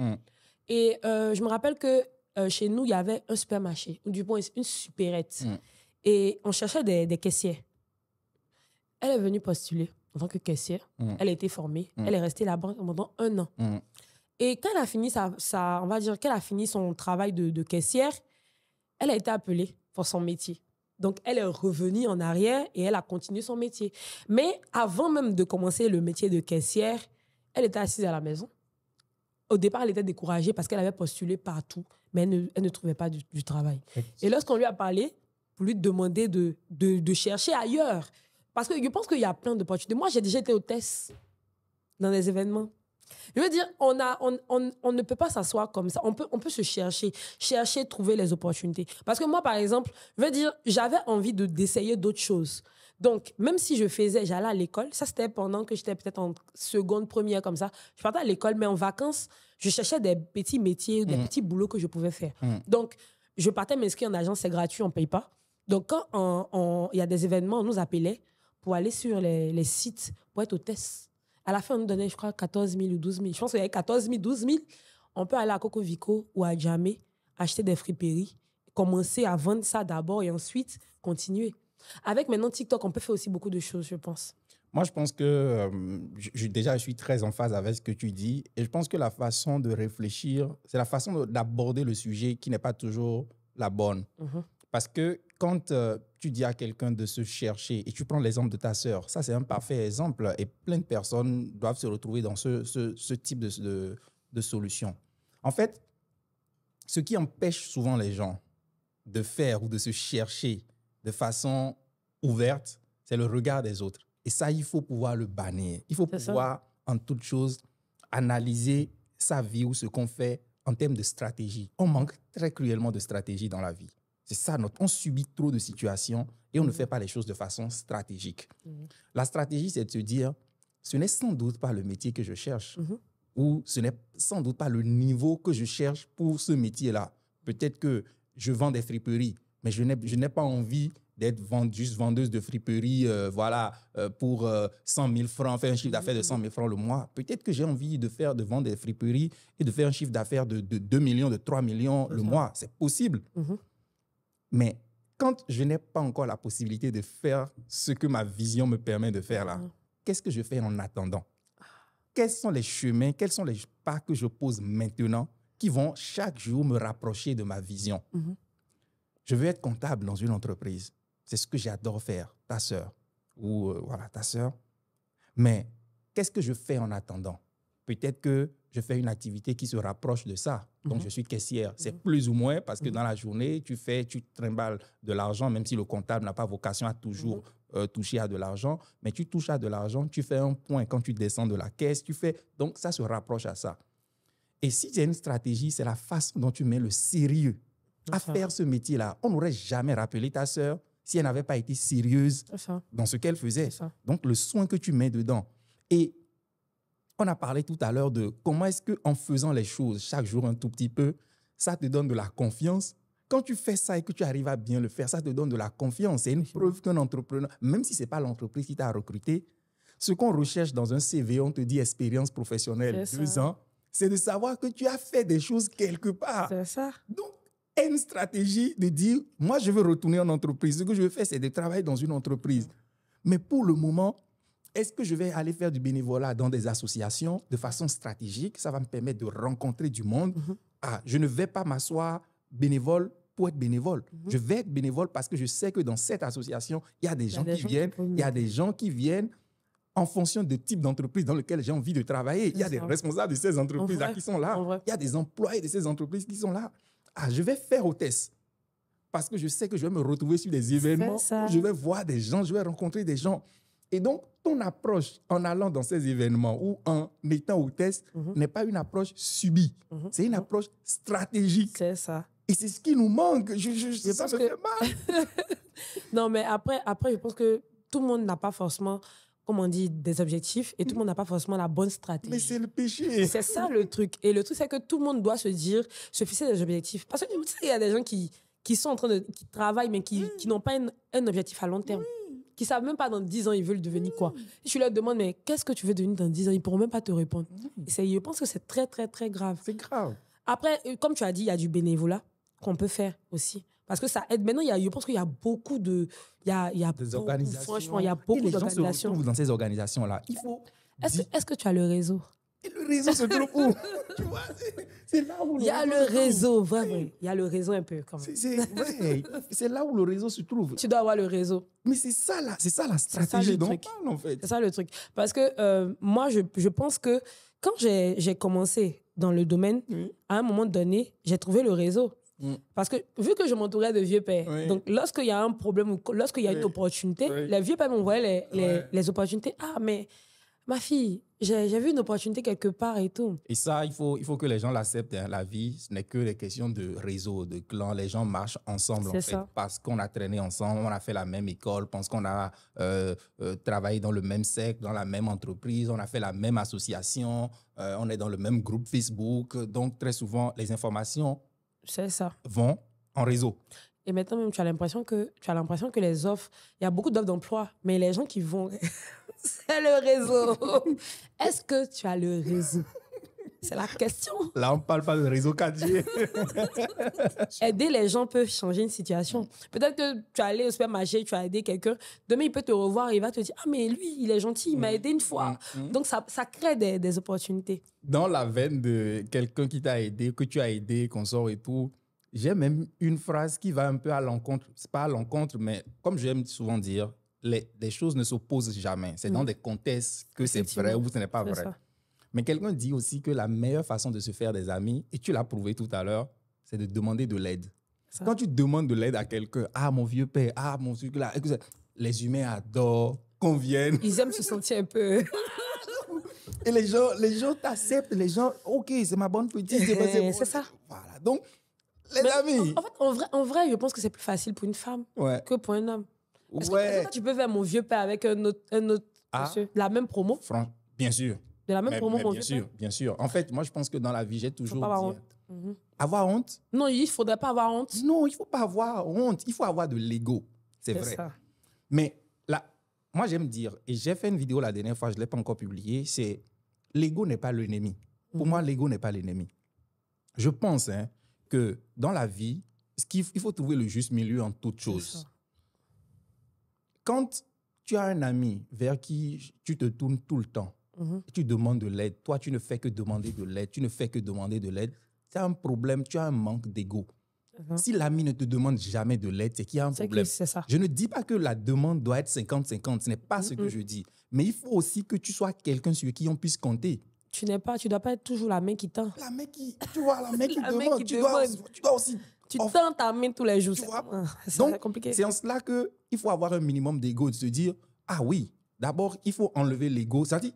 Speaker 2: Et je me rappelle que chez nous, il y avait un supermarché, ou du moins une supérette. Et on cherchait des caissières. Elle est venue postuler en tant que caissière. Elle a été formée. Elle est restée là-bas pendant 1 an. Et quand elle a fini on va dire qu'elle a fini son travail de caissière, elle a été appelée pour son métier. Donc, elle est revenue en arrière et elle a continué son métier. Mais avant même de commencer le métier de caissière, elle était assise à la maison. Au départ, elle était découragée parce qu'elle avait postulé partout, mais elle ne trouvait pas du travail. Et lorsqu'on lui a parlé, pour lui demander de chercher ailleurs, parce que je pense qu'il y a plein d'opportunités. Moi, j'ai déjà été hôtesse dans des événements. Je veux dire, on ne peut pas s'asseoir comme ça. On peut se chercher, trouver les opportunités. Parce que moi, par exemple, je veux dire, j'avais envie d'essayer d'autres choses. Donc, même si j'allais à l'école, ça c'était pendant que j'étais peut-être en seconde, première comme ça. Je partais à l'école, mais en vacances, je cherchais des petits métiers, des petits boulots que je pouvais faire. Donc, je partais m'inscrire en agence, c'est gratuit, on ne paye pas. Donc, quand il y a des événements, on nous appelait pour aller sur les sites pour être hôtesse. À la fin, on nous donnait, je crois, 14 000 ou 12 000. Je pense qu'il y avait 14 000, 12 000. On peut aller à Coco Vico ou à Djamé, acheter des friperies, commencer à vendre ça d'abord et ensuite continuer. Avec maintenant TikTok, on peut faire aussi beaucoup de choses, je pense.
Speaker 1: Moi, je pense que je suis très en phase avec ce que tu dis. Et je pense que la façon de réfléchir, c'est la façon d'aborder le sujet qui n'est pas toujours la bonne. Parce que quand tu dis à quelqu'un de se chercher, et tu prends l'exemple de ta sœur, ça c'est un parfait exemple, et plein de personnes doivent se retrouver dans ce type de solution. En fait, ce qui empêche souvent les gens de faire ou de se chercher de façon ouverte, c'est le regard des autres. Et ça, il faut pouvoir le bannir. Il faut pouvoir, en toute chose, analyser sa vie ou ce qu'on fait en termes de stratégie. On manque très cruellement de stratégie dans la vie. C'est ça, on subit trop de situations et on ne fait pas les choses de façon stratégique. La stratégie, c'est de se dire, ce n'est sans doute pas le métier que je cherche ou ce n'est sans doute pas le niveau que je cherche pour ce métier-là. Peut-être que je vends des friperies, mais je n'ai pas envie d'être juste vendeuse de friperie pour 100 000 francs, faire un chiffre d'affaires de 100 000 francs le mois. Peut-être que j'ai envie de vendre des friperies et de faire un chiffre d'affaires de 2 millions, de 3 millions le mois. C'est possible. Mais quand je n'ai pas encore la possibilité de faire ce que ma vision me permet de faire là, qu'est-ce que je fais en attendant? Quels sont les chemins, quels sont les pas que je pose maintenant qui vont chaque jour me rapprocher de ma vision? Je veux être comptable dans une entreprise. C'est ce que j'adore faire, ta sœur. Ou ta sœur. Mais qu'est-ce que je fais en attendant? Peut-être que je fais une activité qui se rapproche de ça. Donc, je suis caissière. C'est plus ou moins parce que dans la journée, tu trimbales de l'argent, même si le comptable n'a pas vocation à toujours toucher à de l'argent. Mais tu touches à de l'argent, tu fais un point quand tu descends de la caisse. Donc, ça se rapproche à ça. Et si tu as une stratégie, c'est la façon dont tu mets le sérieux à faire ce métier-là. On n'aurait jamais rappelé ta sœur si elle n'avait pas été sérieuse dans ce qu'elle faisait. Donc, le soin que tu mets dedans. Et on a parlé tout à l'heure de comment est-ce qu'en faisant les choses chaque jour un tout petit peu, ça te donne de la confiance. Quand tu fais ça et que tu arrives à bien le faire, ça te donne de la confiance. C'est une preuve qu'un entrepreneur, même si ce n'est pas l'entreprise qui t'a recruté, ce qu'on recherche dans un CV, on te dit expérience professionnelle, 2 ans, c'est de savoir que tu as fait des choses quelque part.
Speaker 2: C'est ça.
Speaker 1: Donc, une stratégie de dire, moi, je veux retourner en entreprise. Ce que je veux faire, c'est de travailler dans une entreprise. Mais pour le moment, est-ce que je vais aller faire du bénévolat dans des associations de façon stratégique? Ça va me permettre de rencontrer du monde. Je ne vais pas m'asseoir bénévole pour être bénévole. Je vais être bénévole parce que je sais que dans cette association, il y a des gens qui viennent. Il y a des gens qui viennent en fonction du type d'entreprise dans lequel j'ai envie de travailler. Il y a des responsables de ces entreprises-là qui sont là. Il y a des employés de ces entreprises qui sont là. Ah, je vais faire hôtesse parce que je sais que je vais me retrouver sur des événements, je vais voir des gens, je vais rencontrer des gens. Et donc, ton approche en allant dans ces événements ou en étant hôtesse n'est pas une approche subie. C'est une approche stratégique.
Speaker 2: C'est ça.
Speaker 1: Et c'est ce qui nous manque. Ça me fait mal.
Speaker 2: Non, mais après, je pense que tout le monde n'a pas forcément, comme on dit, des objectifs et tout le monde n'a pas forcément la bonne stratégie.
Speaker 1: Mais c'est le péché.
Speaker 2: C'est ça le truc. Et le truc, c'est que tout le monde doit se fixer des objectifs. Parce qu'il y a des gens qui sont en train de... qui travaillent, mais qui n'ont pas un objectif à long terme. Qui ne savent même pas dans 10 ans, ils veulent devenir quoi. Si tu leur demandes, mais qu'est-ce que tu veux devenir dans 10 ans, ils ne pourront même pas te répondre. Et je pense que c'est très, très, très grave.
Speaker 1: C'est grave.
Speaker 2: Après, comme tu as dit, il y a du bénévolat qu'on peut faire aussi. Parce que ça aide. Maintenant, je pense qu'il y a beaucoup de... Il y a
Speaker 1: des organisations.
Speaker 2: Franchement, il y a beaucoup d'organisations.
Speaker 1: Les gens se retrouvent dans ces organisations-là. Il faut...
Speaker 2: Est-ce que tu as le réseau?
Speaker 1: Et le réseau se trouve où? Tu vois, c'est là où
Speaker 2: il y a le réseau, vraiment. Il y a le réseau un peu, quand même.
Speaker 1: C'est là où le réseau se trouve.
Speaker 2: Tu dois avoir le réseau.
Speaker 1: Mais c'est ça la stratégie dont on parle, en fait.
Speaker 2: C'est ça le truc. Parce que moi, je pense que quand j'ai commencé dans le domaine, à un moment donné, j'ai trouvé le réseau. Parce que vu que je m'entourais de vieux pères, donc lorsqu'il y a un problème ou lorsqu'il y a une opportunité, les vieux pères m'envoyaient les opportunités. Ah, mais ma fille, j'ai vu une opportunité quelque part et tout.
Speaker 1: Et ça, il faut que les gens l'acceptent. Hein. La vie, ce n'est que des questions de réseau, de clan. Les gens marchent ensemble, en fait, parce qu'on a traîné ensemble, on a fait la même école, parce qu'on a travaillé dans le même cercle, dans la même entreprise, on a fait la même association, on est dans le même groupe Facebook. Donc, très souvent, les informations vont en réseau.
Speaker 2: Et maintenant, même, tu as l'impression que les offres, il y a beaucoup d'offres d'emploi, mais les gens qui vont, c'est le réseau. Est-ce que tu as le réseau? C'est la question.
Speaker 1: Là, on ne parle pas de réseau 4G.
Speaker 2: Aider les gens peut changer une situation. Peut-être que tu es allé au supermarché, tu as aidé quelqu'un. Demain, il peut te revoir et il va te dire « Ah, mais lui, il est gentil, il m'a aidé une fois. » Donc, ça crée des opportunités.
Speaker 1: Dans la veine de quelqu'un qui t'a aidé, que tu as aidé, qu'on sort et tout, j'ai même une phrase qui va un peu à l'encontre. C'est pas à l'encontre, mais comme j'aime souvent dire, les choses ne s'opposent jamais. C'est dans des contextes que c'est vrai ou ce n'est pas vrai. Ça. Mais quelqu'un dit aussi que la meilleure façon de se faire des amis, et tu l'as prouvé tout à l'heure, c'est de demander de l'aide. Quand tu demandes de l'aide à quelqu'un, « Ah, mon vieux père, ah, mon truc là », les humains adorent qu'on vienne.
Speaker 2: Ils aiment se sentir un peu...
Speaker 1: Et les gens t'acceptent, les gens, « Ok, c'est ma bonne petite. »
Speaker 2: C'est ça.
Speaker 1: Voilà, donc... Les amis.
Speaker 2: En vrai, je pense que c'est plus facile pour une femme que pour un homme. Parce que tu peux faire mon vieux père avec un autre monsieur, la même promo.
Speaker 1: Bien sûr.
Speaker 2: De la même promo, mon vieux père.
Speaker 1: Bien sûr. En fait, moi, je pense que dans la vie, j'ai toujours
Speaker 2: dit...
Speaker 1: honte. Avoir honte?
Speaker 2: Non, il ne faudrait pas avoir honte.
Speaker 1: Non, il ne faut pas avoir honte. Il faut avoir de l'ego. C'est vrai. Ça. Mais là, moi, j'aime dire, et j'ai fait une vidéo la dernière fois, je ne l'ai pas encore publiée, c'est l'ego n'est pas l'ennemi. Pour moi, l'ego n'est pas l'ennemi. Je pense, que dans la vie, il faut trouver le juste milieu en toutes choses. Quand tu as un ami vers qui tu te tournes tout le temps, et tu demandes de l'aide, toi, tu ne fais que demander de l'aide, tu as un problème, tu as un manque d'ego. Si l'ami ne te demande jamais de l'aide, c'est qu'il y a un problème.
Speaker 2: C'est ça.
Speaker 1: Je ne dis pas que la demande doit être 50-50, ce n'est pas ce que je dis. Mais il faut aussi que tu sois quelqu'un sur qui on puisse compter.
Speaker 2: Tu dois pas être toujours la main qui tend.
Speaker 1: La main qui demande. Tu dois aussi...
Speaker 2: Tu tends ta main tous les jours.
Speaker 1: Tu vois?
Speaker 2: C'est compliqué.
Speaker 1: C'est en cela qu'il faut avoir un minimum d'ego, de se dire, ah oui, d'abord, il faut enlever l'ego. C'est-à-dire,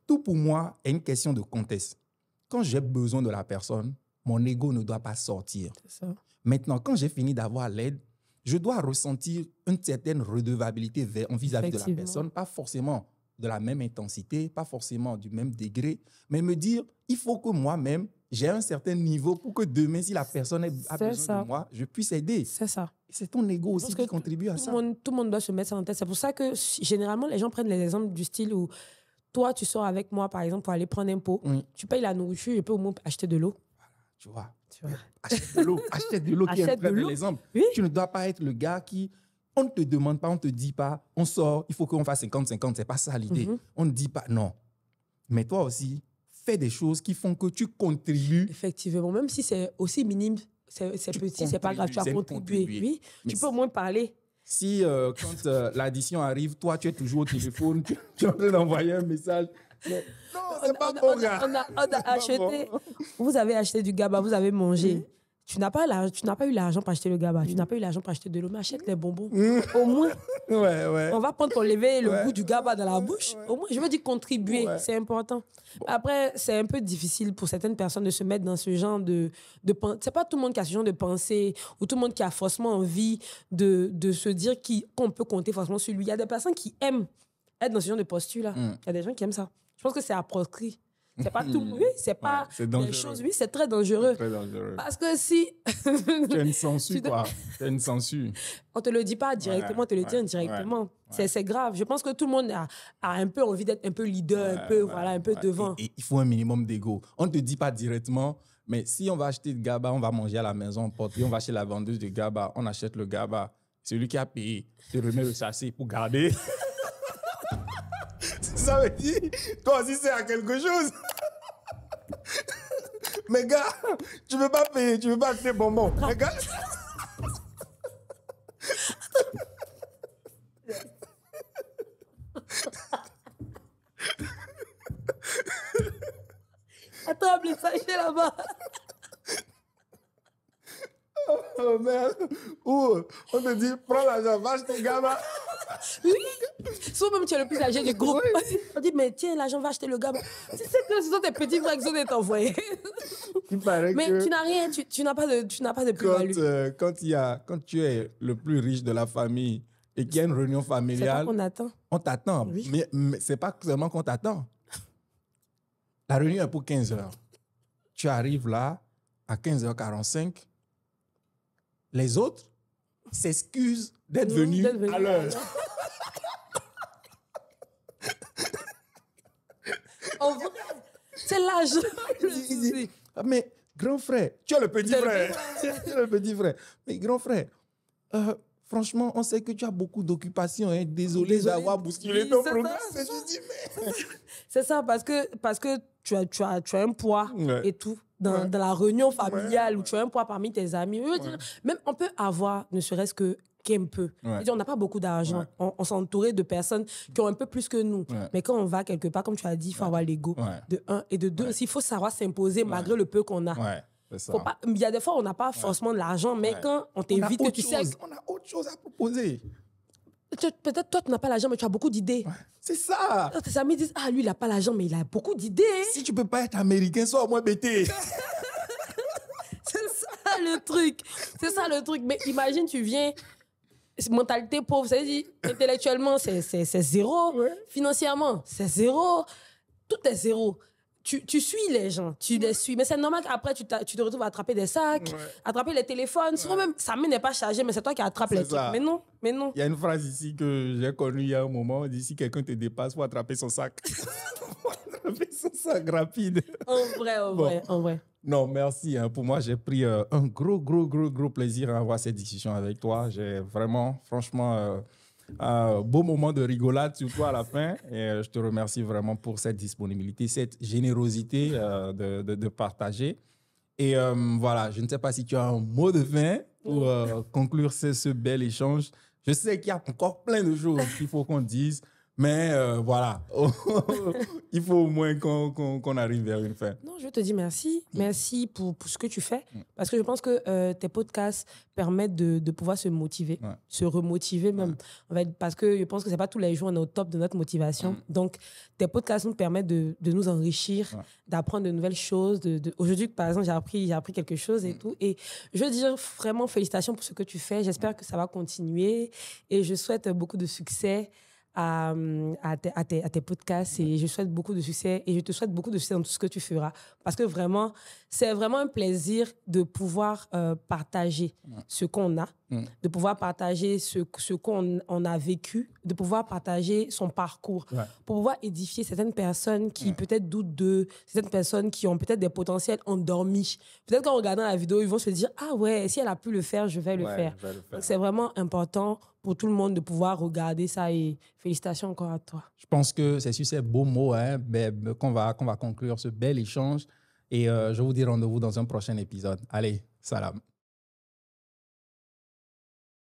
Speaker 1: tout pour moi est une question de contexte. Quand j'ai besoin de la personne, mon ego ne doit pas sortir.
Speaker 2: C'est ça.
Speaker 1: Maintenant, quand j'ai fini d'avoir l'aide, je dois ressentir une certaine redevabilité vis-à-vis de la personne, pas forcément de la même intensité, pas forcément du même degré, mais me dire, il faut que moi-même, j'ai un certain niveau pour que demain, si la personne a besoin de moi, je puisse aider.
Speaker 2: C'est ça.
Speaker 1: C'est ton ego aussi qui contribue à ça.
Speaker 2: Tout le monde doit se mettre ça en tête. C'est pour ça que, généralement, les gens prennent les exemples du style où toi, tu sors avec moi, par exemple, pour aller prendre un pot. Tu payes la nourriture, je peux au moins acheter de l'eau.
Speaker 1: Voilà, tu vois. Achète de l'eau qui est un très bel exemple. Oui? Tu ne dois pas être le gars qui... On ne te demande pas, on ne te dit pas, on sort, il faut qu'on fasse 50-50, c'est pas ça l'idée. On ne dit pas, non. Mais toi aussi, fais des choses qui font que tu contribues.
Speaker 2: Effectivement, même si c'est aussi minime, c'est petit, c'est pas grave, tu as contribué. Oui, tu peux au moins parler.
Speaker 1: Si quand l'addition arrive, toi, tu es toujours au téléphone, tu es en train d'envoyer un message. Mais non, c'est pas bon, gars.
Speaker 2: On a acheté. Vous avez acheté du GABA, vous avez mangé. Tu n'as pas eu l'argent pour acheter le GABA. Tu n'as pas eu l'argent pour acheter de l'eau. Mais achète les bonbons. Au moins.
Speaker 1: Ouais.
Speaker 2: On va prendre pour lever le goût du GABA dans la bouche. Au moins, je veux dire contribuer. C'est important. Après, c'est un peu difficile pour certaines personnes de se mettre dans ce genre de c'est pas tout le monde qui a ce genre de pensée ou tout le monde qui a forcément envie de se dire qu'on peut compter forcément sur lui. Il y a des personnes qui aiment être dans ce genre de posture-là. Il y a des gens qui aiment ça. Je pense que c'est à proscrit. C'est pas tout. Oui, c'est pas des choses. Oui, c'est très dangereux.
Speaker 1: Très dangereux.
Speaker 2: Parce que si.
Speaker 1: Tu as une censure, quoi. Tu as une censure.
Speaker 2: On te le dit pas directement, on te le dit indirectement. C'est grave. Je pense que tout le monde a un peu envie d'être un peu leader, un peu devant.
Speaker 1: Et il faut un minimum d'ego. On ne te dit pas directement, mais si on va acheter du GABA, on va manger à la maison, on va chez la vendeuse de GABA, on achète le GABA. Celui qui a payé te remet le sachet pour garder. Ça veut dire, toi aussi, c'est à quelque chose. Mais gars, tu ne veux pas payer, tu ne veux pas acheter bonbons. Mais gars...
Speaker 2: Attrape les sachets là-bas.
Speaker 1: Oh merde. Ou on te dit, prends l'argent, va acheter GABA.
Speaker 2: Oui. Soit même tu es le plus âgé du groupe. Oui. On dit, mais tiens, l'argent va acheter le GABA. Tu sais que ce sont tes petits frères qui sont envoyés. Mais tu n'as rien, tu n'as pas de plus-value.
Speaker 1: Quand tu es le plus riche de la famille et qu'il y a une réunion familiale,
Speaker 2: c'est pas qu'on attend.
Speaker 1: On t'attend.
Speaker 2: Oui.
Speaker 1: Mais ce n'est pas seulement qu'on t'attend. La réunion est pour 15h. Tu arrives là à 15h45. Les autres s'excusent d'être venus à l'heure.
Speaker 2: En vrai, c'est l'âge.
Speaker 1: Mais grand frère, tu es le petit frère. Tu es le petit frère. Mais grand frère, franchement, on sait que tu as beaucoup d'occupations. Hein. Désolé d'avoir bousculé ton programme.
Speaker 2: C'est ça, parce que tu as un poids et tout. Dans la réunion familiale où tu as un poids parmi tes amis. Même on peut avoir, ne serait-ce qu'un peu. On n'a pas beaucoup d'argent. On s'est entouré de personnes qui ont un peu plus que nous. Mais quand on va quelque part, comme tu as dit, il faut avoir l'ego. De un. Et de deux, aussi, il faut savoir s'imposer malgré le peu qu'on a. Il y a des fois, on n'a pas forcément de l'argent, mais quand on t'invite, que tu sais...
Speaker 1: On a autre chose à proposer.
Speaker 2: Peut-être toi, tu n'as pas l'argent, mais tu as beaucoup d'idées.
Speaker 1: C'est ça.
Speaker 2: Tes amis disent, lui, il n'a pas l'argent, mais il a beaucoup d'idées.
Speaker 1: Si tu ne peux pas être américain, sois au moins bêté.
Speaker 2: C'est ça le truc. C'est ça le truc. Mais imagine, tu viens, mentalité pauvre, ça veut dire, intellectuellement, c'est zéro. Financièrement, c'est zéro. Tout est zéro. Tu suis les gens, tu les suis. Mais c'est normal qu'après, tu te retrouves à attraper des sacs, attraper les téléphones. Souvent même, sa main n'est pas chargée, mais c'est toi qui attrapes les trucs. Mais non.
Speaker 1: Il y a une phrase ici que j'ai connue il y a un moment. On dit, si quelqu'un te dépasse, il faut attraper son sac. Attraper son sac rapide.
Speaker 2: En vrai.
Speaker 1: Non, merci. Pour moi, j'ai pris un gros plaisir à avoir cette discussion avec toi. J'ai vraiment, franchement... beau moment de rigolade, surtout à la fin. Et je te remercie vraiment pour cette disponibilité, cette générosité de partager. Et voilà, je ne sais pas si tu as un mot de fin pour conclure ce bel échange. Je sais qu'il y a encore plein de choses qu'il faut qu'on dise, mais voilà, il faut au moins qu'on arrive vers une fin.
Speaker 2: Non, je te dis merci. Merci pour ce que tu fais. Parce que je pense que tes podcasts permettent de pouvoir se motiver, se remotiver même. En fait, parce que je pense que ce n'est pas tous les jours on est au top de notre motivation. Donc, tes podcasts nous permettent de nous enrichir, d'apprendre de nouvelles choses. Aujourd'hui, par exemple, j'ai appris quelque chose et tout. Et je veux dire vraiment félicitations pour ce que tu fais. J'espère que ça va continuer. Et je souhaite beaucoup de succès à tes podcasts et je souhaite beaucoup de succès et je te souhaite beaucoup de succès dans tout ce que tu feras parce que vraiment, c'est vraiment un plaisir de pouvoir partager ce qu'on a, de pouvoir partager ce qu'on a vécu, de pouvoir partager son parcours, pour pouvoir édifier certaines personnes qui peut-être doutent d'eux, certaines personnes qui ont peut-être des potentiels endormis. Peut-être qu'en regardant la vidéo, ils vont se dire « Ah ouais, si elle a pu le faire, je vais le faire. » Donc c'est vraiment important pour tout le monde de pouvoir regarder ça et félicitations encore à toi.
Speaker 1: Je pense que c'est sur ces beaux mots qu'on va conclure ce bel échange et je vous dis rendez-vous dans un prochain épisode. Allez, salam.